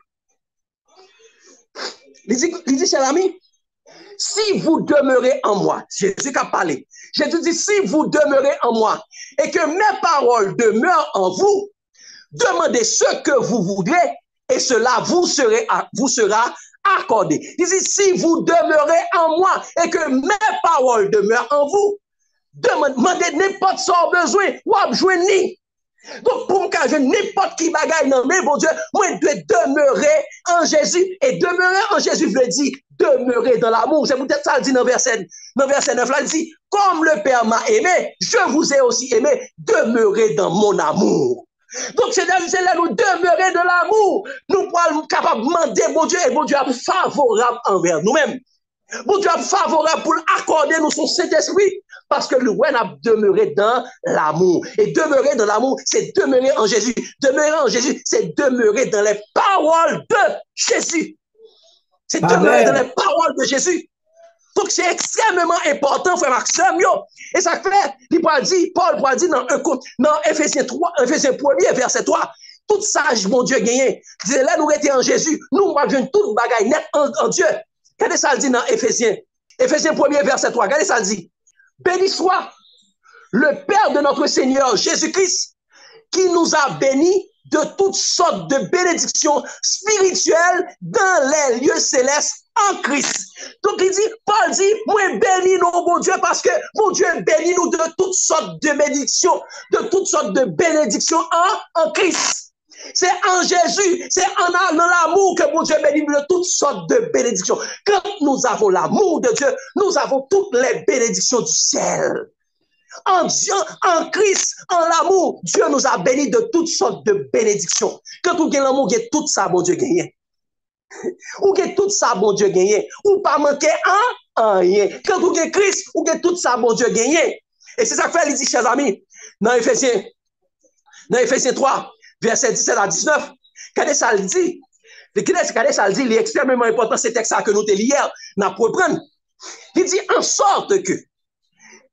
Il dit, cher ami, si vous demeurez en moi, Jésus a parlé, Jésus dit, si vous demeurez en moi et que mes paroles demeurent en vous, demandez ce que vous voudrez et cela vous sera accordé. Il dit, si vous demeurez en moi et que mes paroles demeurent en vous, demandez n'importe ce besoin, ou besoin. Donc, pour me cacher n'importe qui bagaille, non, mais bon Dieu, moi, je dois demeurer en Jésus. Et demeurer en Jésus veut dire demeurer dans l'amour. C'est peut-être ça, il dit dans verset 9, là, il dit, comme le Père m'a aimé, je vous ai aussi aimé, demeurez dans mon amour. Donc, c'est là nous demeurer dans l'amour. Nous sommes capables de demander, bon Dieu, et bon Dieu est favorable envers nous-mêmes. Bon Dieu est favorable pour accorder nous son Saint-Esprit. Parce que le roi a demeuré dans l'amour. Et demeurer dans l'amour, c'est demeurer en Jésus. Demeurer en Jésus, c'est demeurer dans les paroles de Jésus. C'est demeurer dans les paroles de Jésus. Donc, c'est extrêmement important, frère Maxime. Et ça fait, Paul pourra dire dans Éphésiens 1er, verset 3, tout sage, mon Dieu, gagné. C'est là, nous étions en Jésus. Nous, avons toute bagaille net en Dieu. Regardez ça, dit dans Éphésiens 1er, verset 3. Regardez ça, dit. Béni soit le Père de notre Seigneur Jésus-Christ qui nous a bénis de toutes sortes de bénédictions spirituelles dans les lieux célestes en Christ. Donc il dit, Paul dit, moi bénis nous, mon Dieu, parce que mon Dieu bénit nous de toutes sortes de bénédictions, en Christ. C'est en Jésus, c'est en l'amour que mon Dieu bénit de toutes sortes de bénédictions. Quand nous avons l'amour de Dieu, nous avons toutes les bénédictions du ciel. En Dieu, en Christ, en l'amour, Dieu nous a bénis de toutes sortes de bénédictions. Quand vous avez l'amour, vous avez tout ça, mon Dieu, gagné. Ou avez tout ça, mon Dieu, gagné. Ou pas manquer rien. Quand vous avez Christ, vous avez tout ça, bon Dieu, gagné. Et c'est ça que fait, il dit, chers amis, dans Éphésiens 3, verset 17 à 19, regardez ça le dit. Regardez ça le dit, il est extrêmement important, ce texte que nous avons hier, nous reprendre. Il dit en sorte que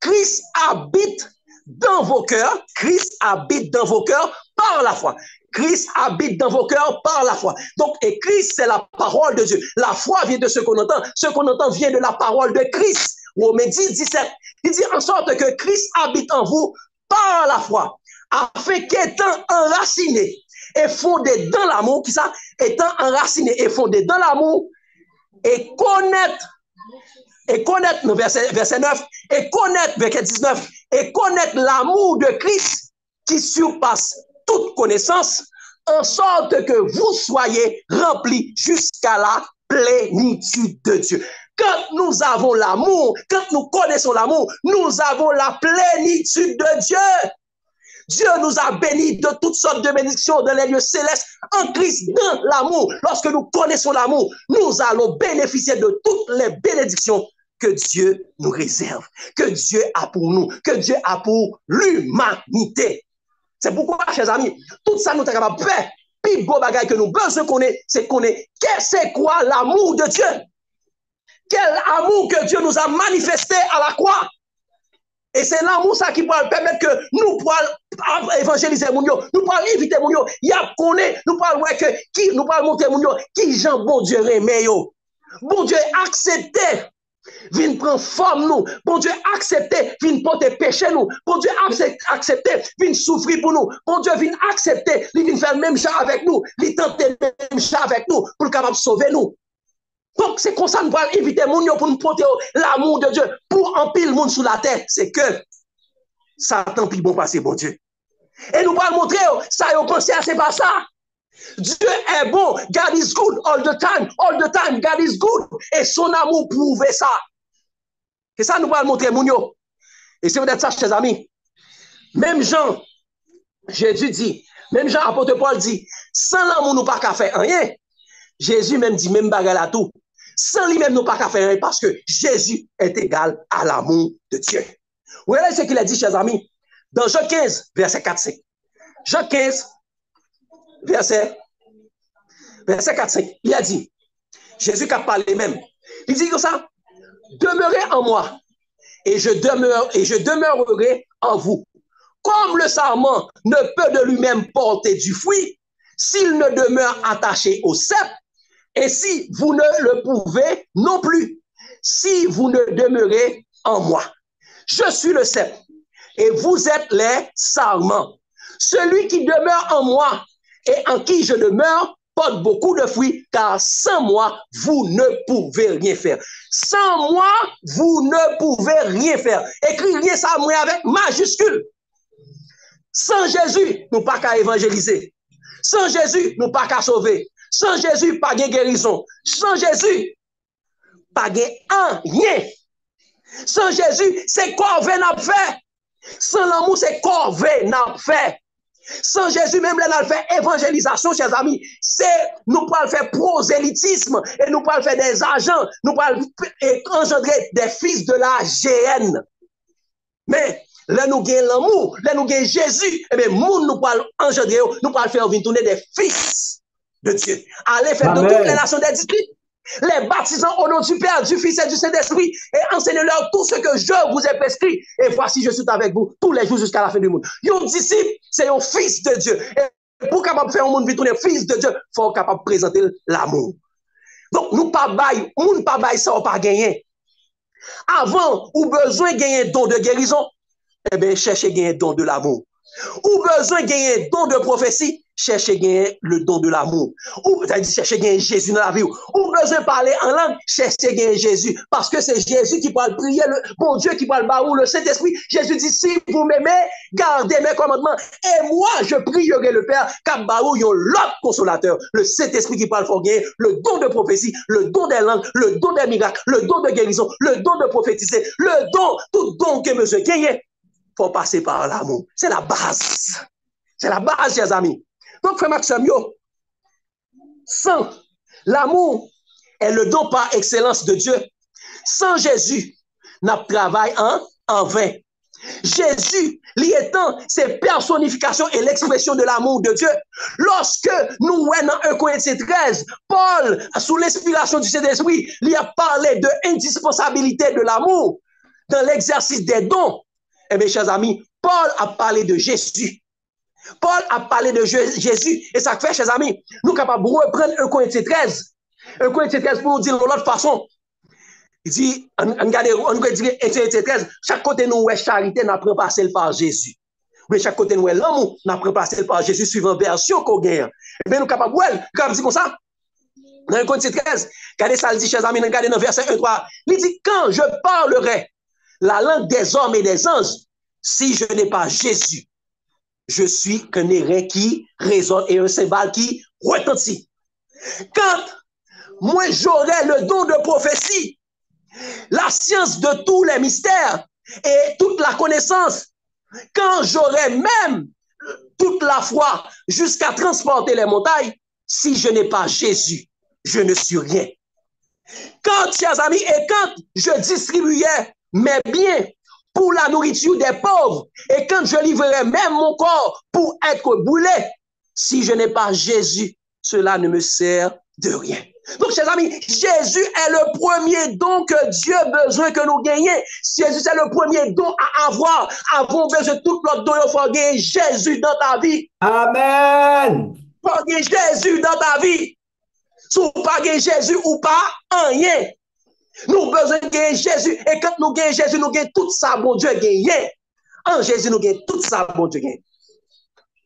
Christ habite dans vos cœurs, Christ habite dans vos cœurs par la foi. Christ habite dans vos cœurs par la foi. Donc, et Christ, c'est la parole de Dieu. La foi vient de ce qu'on entend. Ce qu'on entend vient de la parole de Christ. Romains 10, 17. Il dit en sorte que Christ habite en vous par la foi, afin qu'étant enraciné et fondé dans l'amour, qui ça? Étant enraciné et fondé dans l'amour, et connaître, verset 9, et connaître, verset 19, et connaître l'amour de Christ qui surpasse toute connaissance, en sorte que vous soyez remplis jusqu'à la plénitude de Dieu. Quand nous avons l'amour, quand nous connaissons l'amour, nous avons la plénitude de Dieu. Dieu nous a bénis de toutes sortes de bénédictions dans les lieux célestes en Christ, dans l'amour. Lorsque nous connaissons l'amour, nous allons bénéficier de toutes les bénédictions que Dieu nous réserve, que Dieu a pour nous, que Dieu a pour l'humanité. C'est pourquoi, chers amis, tout ça nous est capable de faire. Puis, beau bagage que nous besoin connaître, c'est connaître c'est quoi l'amour de Dieu. Quel amour que Dieu nous a manifesté à la croix. Et c'est l'amour ça qui pourra permettre que nous pourrons évangéliser mon yo, nous pourrons inviter mon yo, y a connaît, nous pourrons voir que qui nous pourrons montrer mon yo, qui Jean bon Dieu remet yo. Bon Dieu accepter vient prendre forme nous. Bon Dieu accepter vient porter péché nous. Bon Dieu accepter vient souffrir pour nous. Bon Dieu vient accepter, il vient faire le même chose avec nous, il tenter le même chose avec nous pour capable sauver nous. Donc, c'est comme ça que nous allons inviter les gens pour nous porter l'amour de Dieu, pour empiler le monde sous la terre. C'est que Satan puis bon passé, bon Dieu. Et nous allons montrer, ça, vous pensez, c'est pas ça. Dieu est bon, God is good all the time, God is good. Et son amour prouve ça. Et ça, nous allons montrer, mon. Et c'est peut-être ça, chers amis. Même Jean, Jésus dit, même Jean, apôtre Paul dit, sans l'amour, nous pas qu'à faire rien. Jésus même dit, même bagarre à tout. Sans lui-même, nous pas qu'à faire rien parce que Jésus est égal à l'amour de Dieu. Vous voyez ce qu'il a dit, chers amis, dans Jean 15, verset 4-5. Jean 15, verset 4-5. Il a dit, Jésus qui a parlé même, il dit comme ça, demeurez en moi et je demeurerai en vous. Comme le sarment ne peut de lui-même porter du fruit, s'il ne demeure attaché au cep, et si vous ne le pouvez non plus, si vous ne demeurez en moi. Je suis le cep, et vous êtes les sarments. Celui qui demeure en moi et en qui je demeure porte beaucoup de fruits, car sans moi, vous ne pouvez rien faire. Sans moi, vous ne pouvez rien faire. Écrivez ça moi avec majuscule. Sans Jésus, nous pas qu'à évangéliser. Sans Jésus, nous pas qu'à sauver. Sans Jésus, pas de guérison. Sans Jésus, pas de rien. Sans Jésus, c'est corvée n'a fait. Sans l'amour, c'est corvée n'a fait. Sans Jésus, même là, nous fait évangélisation, chers amis. C'est, nous pouvons faire prosélytisme et nous pouvons faire des agents. Nous pouvons engendrer des fils de la GN. Mais, là, nous gagnons l'amour, là, nous gagnons Jésus. Et bien, nous pouvons engendrer, nous pouvons faire venir tourner des fils de Dieu. Allez faire de toutes les nations des disciples, les baptisants au nom du Père, du Fils et du Saint-Esprit, et enseignez-leur tout ce que je vous ai prescrit. Et voici, je suis avec vous tous les jours jusqu'à la fin du monde. Un disciple, c'est un fils de Dieu. Et pour capable faire un monde vite tourner fils de Dieu, il faut capable présenter l'amour. Donc, nous pas bail, nous pas bail ça, on pas gagner. Avant, ou besoin de gagner don de guérison, eh bien, cherchez gagner don de l'amour. Ou besoin de gagner don de prophétie, cherchez gagner le don de l'amour. Ou cherchez gagner Jésus dans la vie. Ou besoin de parler en langue, cherchez gagner Jésus. Parce que c'est Jésus qui parle prier, le bon Dieu qui parle baou, le Saint-Esprit. Jésus dit, si vous m'aimez, gardez mes commandements. Et moi, je prierai le Père, car baou, il y a l'autre consolateur. Le Saint-Esprit qui parle pour gagner le don de prophétie, le don des langues, le don des miracles, le don de guérison, le don de prophétiser, le don, tout don que monsieur gagne. Faut passer par l'amour. C'est la base. C'est la base, chers amis. Donc, frère Maxime, sans l'amour est le don par excellence de Dieu. Sans Jésus, nous travaillons en vain. Jésus, lui étant ses personnifications et l'expression de l'amour de Dieu. Lorsque nous voyons dans 1 Corinthiens 13, Paul, sous l'inspiration du Saint-Esprit, lui a parlé de l'indispensabilité de l'amour dans l'exercice des dons. Eh bien, chers amis, Paul a parlé de Jésus. Paul a parlé de Jésus. Et ça fait, chers amis, nous sommes capables de reprendre 1 Corinthiens 13. 1 Corinthiens 13 pour nous dire de l'autre façon. Il dit, on dit 13, chaque côté nous est charité, n'a pris passer par Jésus. Mais chaque côté nous est l'amour, n'a pris passer par Jésus suivant version qu'on gagne. Et bien nous capables, comme dire comme ça. Dans 1 Corinthiens 13, regardez ça, il dit, chers amis, regardez dans verset 1-3. Il dit, quand je parlerai la langue des hommes et des anges, si je n'ai pas Jésus, je suis qu'un airain qui résonne et un cymbale qui retentit. Quand moi j'aurai le don de prophétie, la science de tous les mystères et toute la connaissance, quand j'aurai même toute la foi jusqu'à transporter les montagnes, si je n'ai pas Jésus, je ne suis rien. Quand, chers amis, et quand je distribuais mes biens pour la nourriture des pauvres, et quand je livrerai même mon corps pour être brûlé, si je n'ai pas Jésus, cela ne me sert de rien. Donc, chers amis, Jésus est le premier don que Dieu a besoin que nous gagnions. Jésus, c'est le premier don à avoir. Avons besoin de tout l'autre don. Il faut gagner Jésus dans ta vie. Amen. Il faut gagner Jésus dans ta vie. Si vous pas gagner Jésus ou pas, rien. Nous avons besoin de gagner Jésus. Et quand nous gagnons Jésus, nous gagnons tout ça, bon Dieu, gagner. En Jésus, nous gagnons tout ça, bon Dieu, gagner.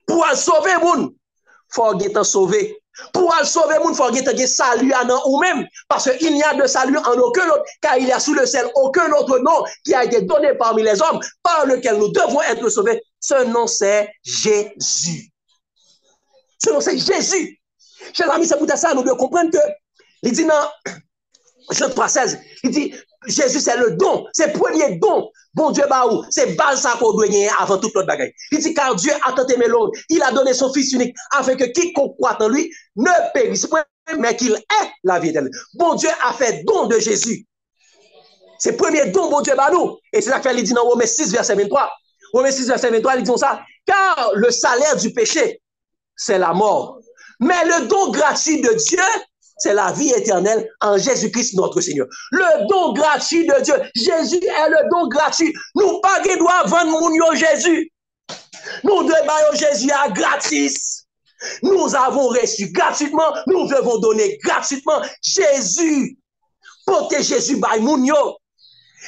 Pour sauver le monde, il faut gagner sauver. Pour sauver le monde, il faut gagner salut en ou même. Parce qu'il n'y a de salut en aucun autre, car il y a sous le ciel aucun autre nom qui a été donné parmi les hommes, par lequel nous devons être sauvés. Ce nom, c'est Jésus. Ce nom, c'est Jésus. Chers amis, c'est pour ça que nous devons comprendre que, il dit dans Jean 3,16, il dit, Jésus, c'est le don, c'est le premier don. Bon Dieu, baou, c'est base ça qu'on doit gagner avant toute autre bagaille. Il dit, car Dieu a tant aimé l'homme, il a donné son Fils unique, afin que quiconque croit en lui ne périsse point, mais qu'il ait la vie éternelle. Bon Dieu a fait don de Jésus. C'est le premier don, bon Dieu, baou. Et c'est ça qu'il dit dans Romains 6, verset 23. Romains 6, verset 23, il dit ça, car le salaire du péché, c'est la mort. Mais le don gratuit de Dieu, c'est la vie éternelle en Jésus-Christ notre Seigneur. Le don gratuit de Dieu. Jésus est le don gratuit. Nous pas qui doit vendre mon Jésus. Nous devons Jésus à gratis. Nous avons reçu gratuitement. Nous devons donner gratuitement. Jésus. Portez Jésus by Mounio.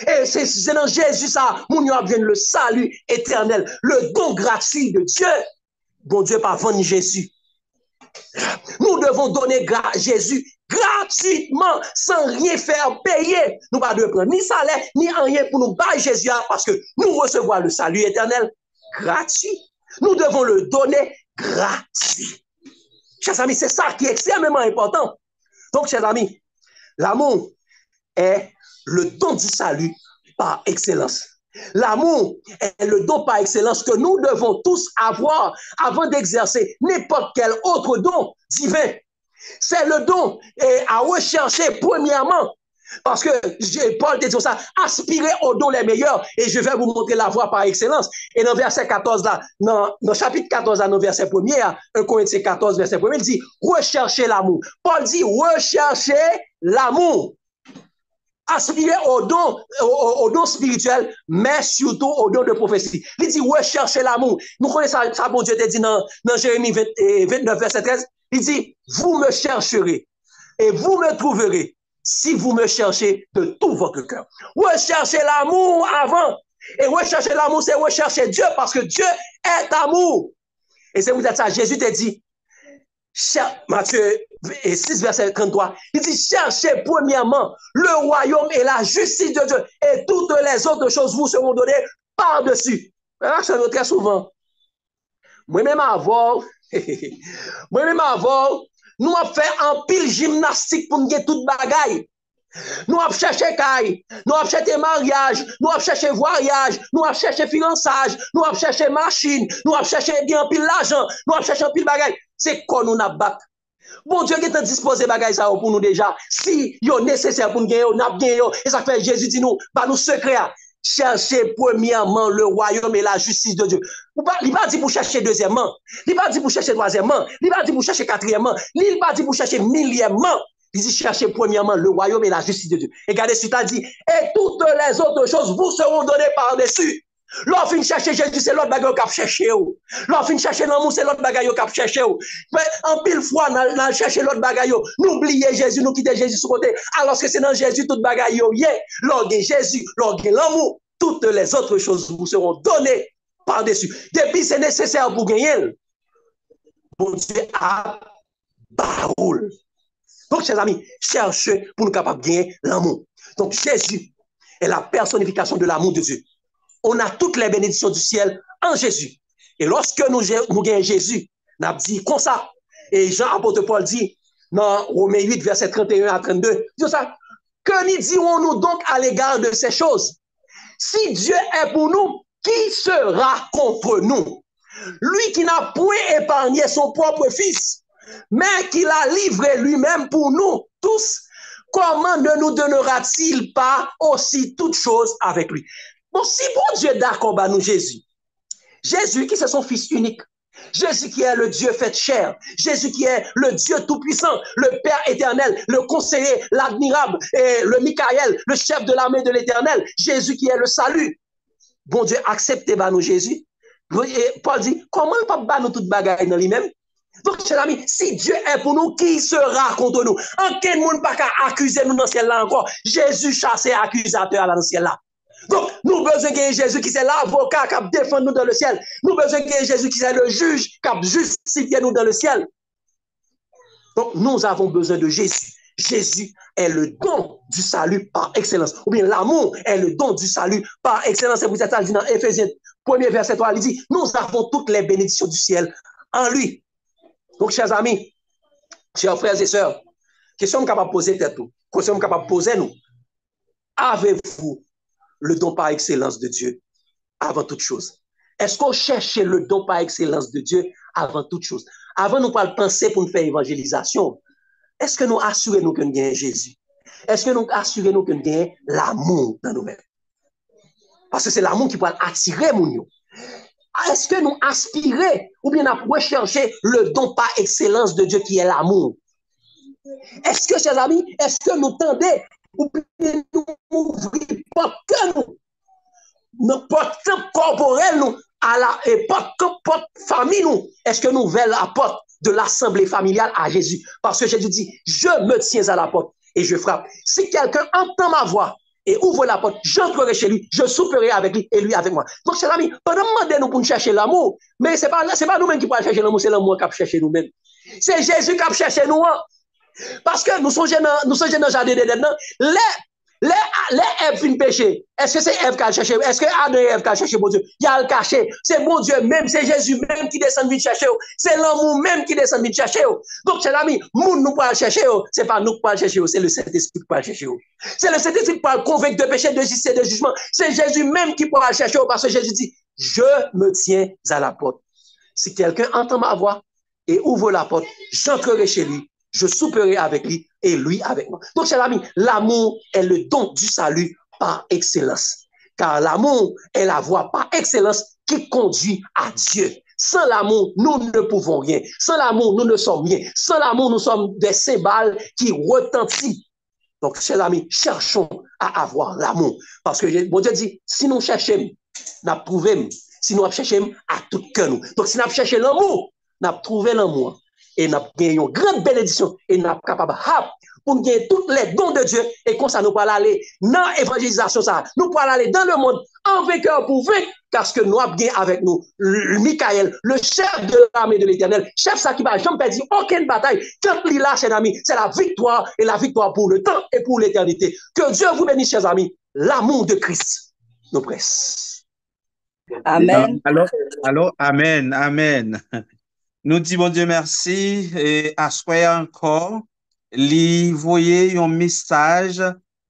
Et c'est dans Jésus ça. Mounio vient le salut éternel. Le don gratuit de Dieu. Bon Dieu pas vendre Jésus. Nous devons donner Jésus gratuitement, sans rien faire payer. Nous ne devons pas prendre ni salaire, ni rien pour nous bailler Jésus, parce que nous recevons le salut éternel gratuit. Nous devons le donner gratuit. Chers amis, c'est ça qui est extrêmement important. Donc, chers amis, l'amour est le don du salut par excellence. L'amour est le don par excellence que nous devons tous avoir avant d'exercer n'importe quel autre don divin. C'est le don à rechercher premièrement, parce que Paul dit ça, aspirer aux dons les meilleurs, et je vais vous montrer la voie par excellence. Et dans verset 14 là, dans chapitre 14 là, dans verset 1er, 1 Corinthiens 14 verset 1er, il dit rechercher l'amour. Paul dit rechercher l'amour. Aspirer au don spirituel, mais surtout au don de prophétie. Il dit rechercher l'amour. Nous connaissons ça, bon Dieu te dit dans Jérémie 29, verset 13. Il dit, vous me chercherez et vous me trouverez si vous me cherchez de tout votre cœur. Recherchez l'amour avant. Et rechercher l'amour, c'est rechercher Dieu parce que Dieu est amour. Et c'est vous êtes ça, Jésus te dit, Matthieu 6, verset 33, il dit, cherchez premièrement le royaume et la justice de Dieu, et toutes les autres choses vous seront données par-dessus. Ça nous très souvent. Moi-même avant, nous avons fait un pile gymnastique pour nous get toute bagaille. Nous avons cherché caille, nous avons cherché mariage, nous avons cherché voyage, nous avons cherché fiançage, nous avons cherché machine, nous avons cherché un pile l'argent, nous avons cherché un pile bagaille. C'est quoi nous avons battu? Bon Dieu qui est disposé bagay ça pour nous déjà. Si yo nécessaire pour nous gagner, n'a gagné et ça fait Jésus dit nous, bah nous secret. Cherchez premièrement le royaume et la justice de Dieu. Il pas dit pour chercher deuxièmement, il pas dit pour chercher troisièmement, il pas dit pour chercher quatrièmement, il pas dit pour chercher millièmement. Il dit cherchez premièrement le royaume et la justice de Dieu. Et regardez ce qu'il dit, et toutes les autres choses vous seront données par-dessus. L'offre fin chercher Jésus, c'est l'autre bagaille qu'on chercher. L'offre fin chercher l'amour, c'est l'autre bagaille qu'on chercher. En pile fois, dans chercher l'autre bagaille, n'oubliez Jésus, nous quitter Jésus sur côté, alors que c'est dans Jésus toute bagaille. L'orgue Jésus, l'orgue l'amour, toutes les autres choses vous seront données par-dessus. Depuis, c'est nécessaire pour gagner. Bon Dieu a baoul. Donc, chers amis, cherchez pour nous capables de gagner l'amour. Donc, Jésus est la personnification de l'amour de Dieu. On a toutes les bénédictions du ciel en Jésus. Et lorsque nous gagnons Jésus, nous avons dit comme ça. Et Jean apôtre Paul dit dans Romains 8, verset 31 à 32, dit ça, que nous dirons-nous donc à l'égard de ces choses? Si Dieu est pour nous, qui sera contre nous? Lui qui n'a point épargné son propre fils, mais qui l'a livré lui-même pour nous tous, comment ne nous donnera-t-il pas aussi toutes choses avec lui? Bon, si bon Dieu est d'accord, bah nous Jésus. Jésus qui c'est son fils unique. Jésus qui est le Dieu fait chair. Jésus qui est le Dieu tout-puissant, le Père éternel, le conseiller, l'admirable, et le Michael, le chef de l'armée de l'éternel. Jésus qui est le salut. Bon Dieu, acceptez bah nous Jésus. Et Paul dit, comment le pape bat nous toute bagaille dans lui-même? Donc, chers amis, si Dieu est pour nous, qui sera contre nous? En quel monde pas qu'à accuser nous dans ce ciel là encore? Jésus chasse accusateur dans ce ciel là. Donc, nous avons besoin de Jésus qui est l'avocat qui défend nous dans le ciel. Nous avons besoin de Jésus qui est le juge qui justifie nous dans le ciel. Donc, nous avons besoin de Jésus. Jésus est le don du salut par excellence. Ou bien l'amour est le don du salut par excellence. C'est pour ça qu'il dit dans Éphésiens 1er verset 3, il dit, nous avons toutes les bénédictions du ciel en lui. Donc, chers amis, chers frères et sœurs, question capable de poser tête, question capable de poser nous. Avez-vous le don par excellence de Dieu avant toute chose? Est-ce qu'on cherche le don par excellence de Dieu avant toute chose? Avant nous pas le penser pour nous faire évangélisation, est-ce que nous assurons que nous gagnons Jésus? Est-ce que nous assurons que nous gagnons l'amour dans nous-mêmes? Parce que c'est l'amour qui peut attirer mon. Est-ce que nous aspirons ou bien nous rechercher le don par excellence de Dieu qui est l'amour? Est-ce que, chers amis, est-ce que nous tendez ou bien nous ouvrir nos portes corporelles nous à la porte famille nous? Est-ce que nous ouvrons la porte de l'assemblée familiale à Jésus? Parce que Jésus dit, je me tiens à la porte et je frappe. Si quelqu'un entend ma voix et ouvre la porte, j'entrerai chez lui, je souperai avec lui et lui avec moi. Donc, chers amis, on demande nous pour chercher l'amour, mais ce n'est pas nous-mêmes qui pouvons chercher l'amour, c'est l'amour qui va chercher nous-mêmes. C'est Jésus qui va chercher nous. Parce que nous sommes dans le jardin d'Éden. Les Ève fin péché. Est-ce que c'est Ève qui a cherché? Est-ce que Adam et Ève qui a cherché bon Dieu? Il y a le caché. C'est bon Dieu même, c'est Jésus même qui descend vite chercher. C'est l'amour même qui descend vite chercher. Donc, chers amis, nous pas chercher. C'est pas nous qui pas chercher, c'est le Saint-Esprit qui pas chercher. C'est le Saint-Esprit qui pas convaincre de péché, de justice et de jugement. C'est Jésus même qui pourra chercher parce que Jésus dit, je me tiens à la porte. Si quelqu'un entend ma voix et ouvre la porte, j'entrerai chez lui. Je souperai avec lui et lui avec moi. Donc, chers amis, l'amour est le don du salut par excellence. Car l'amour est la voie par excellence qui conduit à Dieu. Sans l'amour, nous ne pouvons rien. Sans l'amour, nous ne sommes rien. Sans l'amour, nous sommes des cymbales qui retentissent. Donc, chers amis, cherchons à avoir l'amour. Parce que bon Dieu dit, si nous cherchons, nous trouvons. Si nous cherchons à tout cœur. Donc, si nous cherchons l'amour, nous trouvons l'amour. Et nous avons une grande bénédiction et nous sommes capables pour gagner tous les dons de Dieu et comme ça nous pouvons aller dans l'évangélisation, nous pouvons aller dans le monde en vainqueur pour vaincre parce que nous avons gagné avec nous le Michael, le chef de l'armée de l'éternel, chef ça qui va jamais perdre aucune bataille. Quand il est là, chers amis, c'est la victoire et la victoire pour le temps et pour l'éternité. Que Dieu vous bénisse, chers amis. L'amour de Christ nous presse. Amen. Alors, amen, amen. Nous disons, bon Dieu, merci et assoyez encore, voyez un message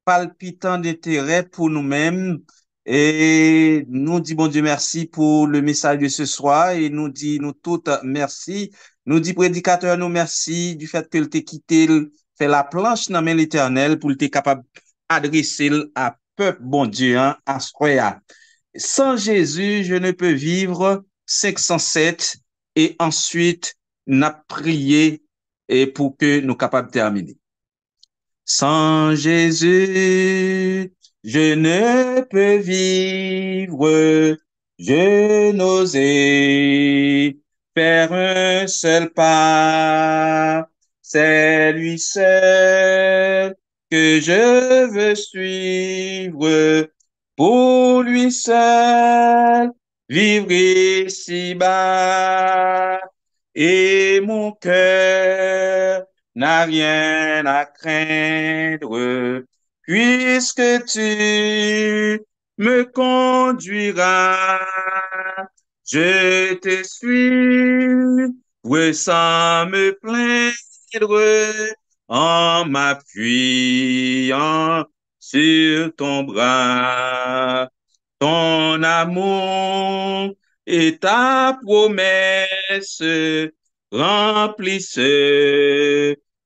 palpitant d'intérêt pour nous-mêmes et nous disons, bon Dieu, merci pour le message de ce soir et nous disons, nous toutes merci Nous dit prédicateur, nous merci du fait que le t'est quitté, fait la planche dans main l'Éternel pour le t'être capable d'adresser à peuple bon Dieu, hein, à Soya. Sans Jésus, je ne peux vivre 507 et ensuite n'a prié et pour que nous capables de terminer. Sans Jésus, je ne peux vivre, je n'osais faire un seul pas. C'est lui seul que je veux suivre, pour lui seul vivre ici-bas. Et mon cœur n'a rien à craindre, puisque tu me conduiras. Je te suis, sans me plaindre, en m'appuyant sur ton bras. Ton amour et ta promesse remplissent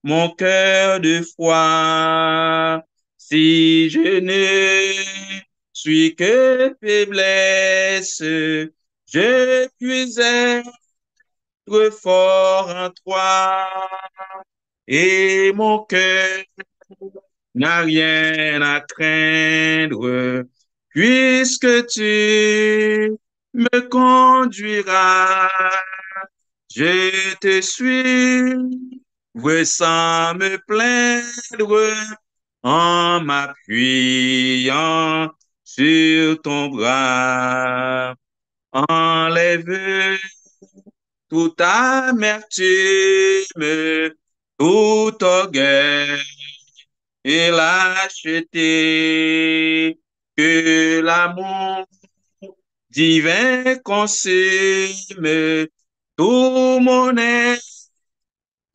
mon cœur de foi. Si je ne suis que faiblesse, je puis être fort en toi. Et mon cœur n'a rien à craindre, puisque tu me conduiras. Je te suis, sans me plaindre, en m'appuyant sur ton bras. Enlève toute amertume, tout orgueil et lâcheté, que l'amour divin consume tout mon être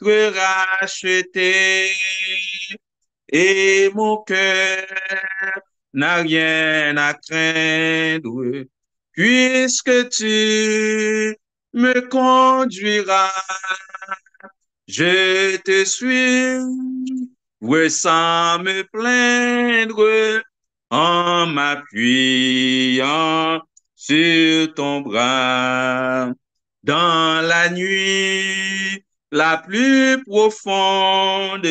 racheté, et mon cœur n'a rien à craindre, puisque tu me conduiras. Je te suis, sans me plaindre, en m'appuyant sur ton bras. Dans la nuit la plus profonde,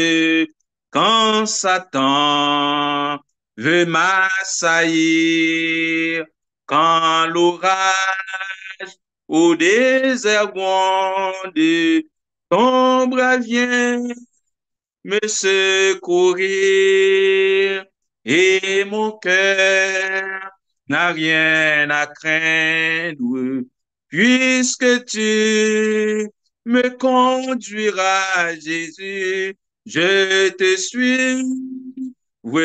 quand Satan veut m'assaillir, quand l'orage au désert gronde, ton bras vient me secourir, et mon cœur n'a rien à craindre, puisque tu me conduiras, Jésus. Je te suis,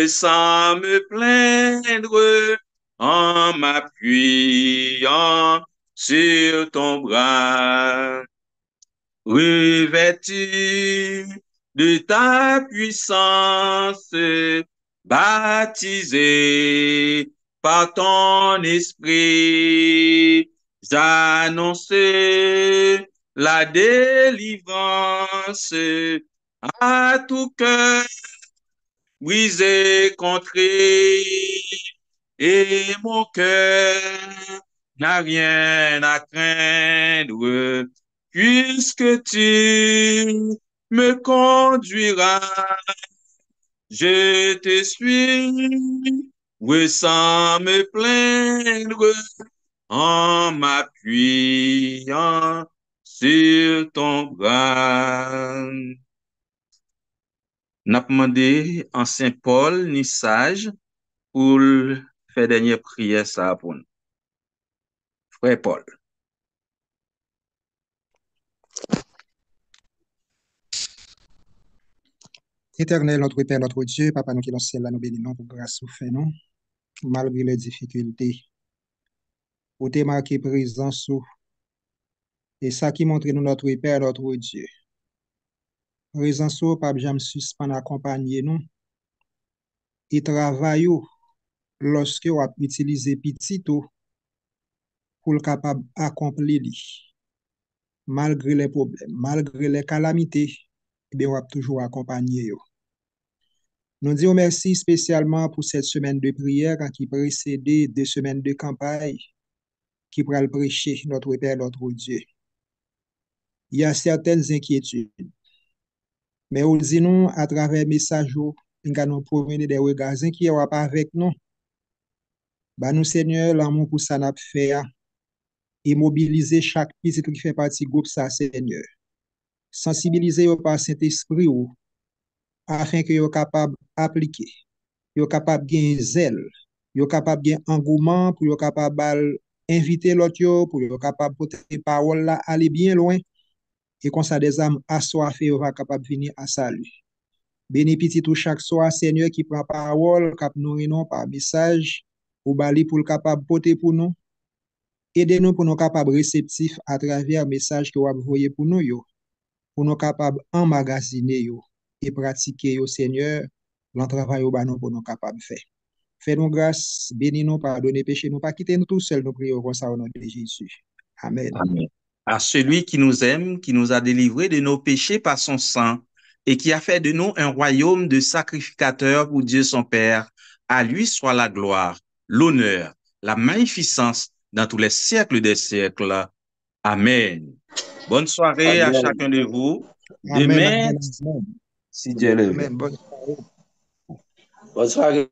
sans me plaindre, en m'appuyant sur ton bras. Revêtu de ta puissance, baptisé par ton esprit, j'annonce la délivrance à tout cœur brisé, contré, et mon cœur n'a rien à craindre, puisque tu me conduiras. Je te suis, sans me plaindre, en m'appuyant sur ton bras. N'a demandé en Saint Paul ni sage pour faire dernière prière ça pour nous. Frère Paul. Éternel, notre Père, notre Dieu, Papa, nous qui dans le ciel, là, nous bénissons pour grâce ou fait, non? Malgré les difficultés. Ou t'es marqué présence ou, et ça qui montre nous notre Père, notre Dieu. Présence ou, Pape Jam suspend accompagner nous. Et travail ou, lorsque on a utilisé petit ou, pour le capable accomplir. malgré les problèmes, malgré les calamités, eh bien, on va toujours accompagner yo. Nous disons merci spécialement pour cette semaine de prière qui précédait 2 semaines de campagne qui pourra le prêcher notre Père, notre Dieu. Il y a certaines inquiétudes, mais nous disons à travers message, nous allons promener des regards qui ne pas avec nous. Bah, nous, Seigneur, l'amour pour ça n'a fait et mobiliser chaque petit qui fait partie du groupe, ça, Seigneur. Sensibiliser par Saint-Esprit afin que vous capable d'appliquer, vous capable de gagner zèle, vous capable de gagner engouement, pour vous capable d'inviter l'autre, pour vous capable de porter parole là, aller bien loin, et comme ça des âmes assoiffées, vous va capable de venir à salut. Béni petit tout chaque soir, Seigneur, qui prend parole, cap nourrir nous par message, ou bali pour le capable de porter pour nous. Aidez-nous pour nous capables réceptifs à travers le message que vous avez envoyé pour nous, pour nous capables emmagasiner et pratiquer, Seigneur, le travail pour nous capables de faire. Fais-nous grâce, bénis-nous, pardonnez péché, nous pas quitter nous tout seuls, nous prions comme ça au nom de Jésus. Amen. Amen. À celui qui nous aime, qui nous a délivrés de nos péchés par son sang et qui a fait de nous un royaume de sacrificateurs pour Dieu son Père, à lui soit la gloire, l'honneur, la magnificence dans tous les siècles des siècles. Amen. Bonne soirée à Amen. chacun de vous. Amen, Demain, amen, amen. si Dieu le veut. Amen. Bonne soirée. Bonne soirée.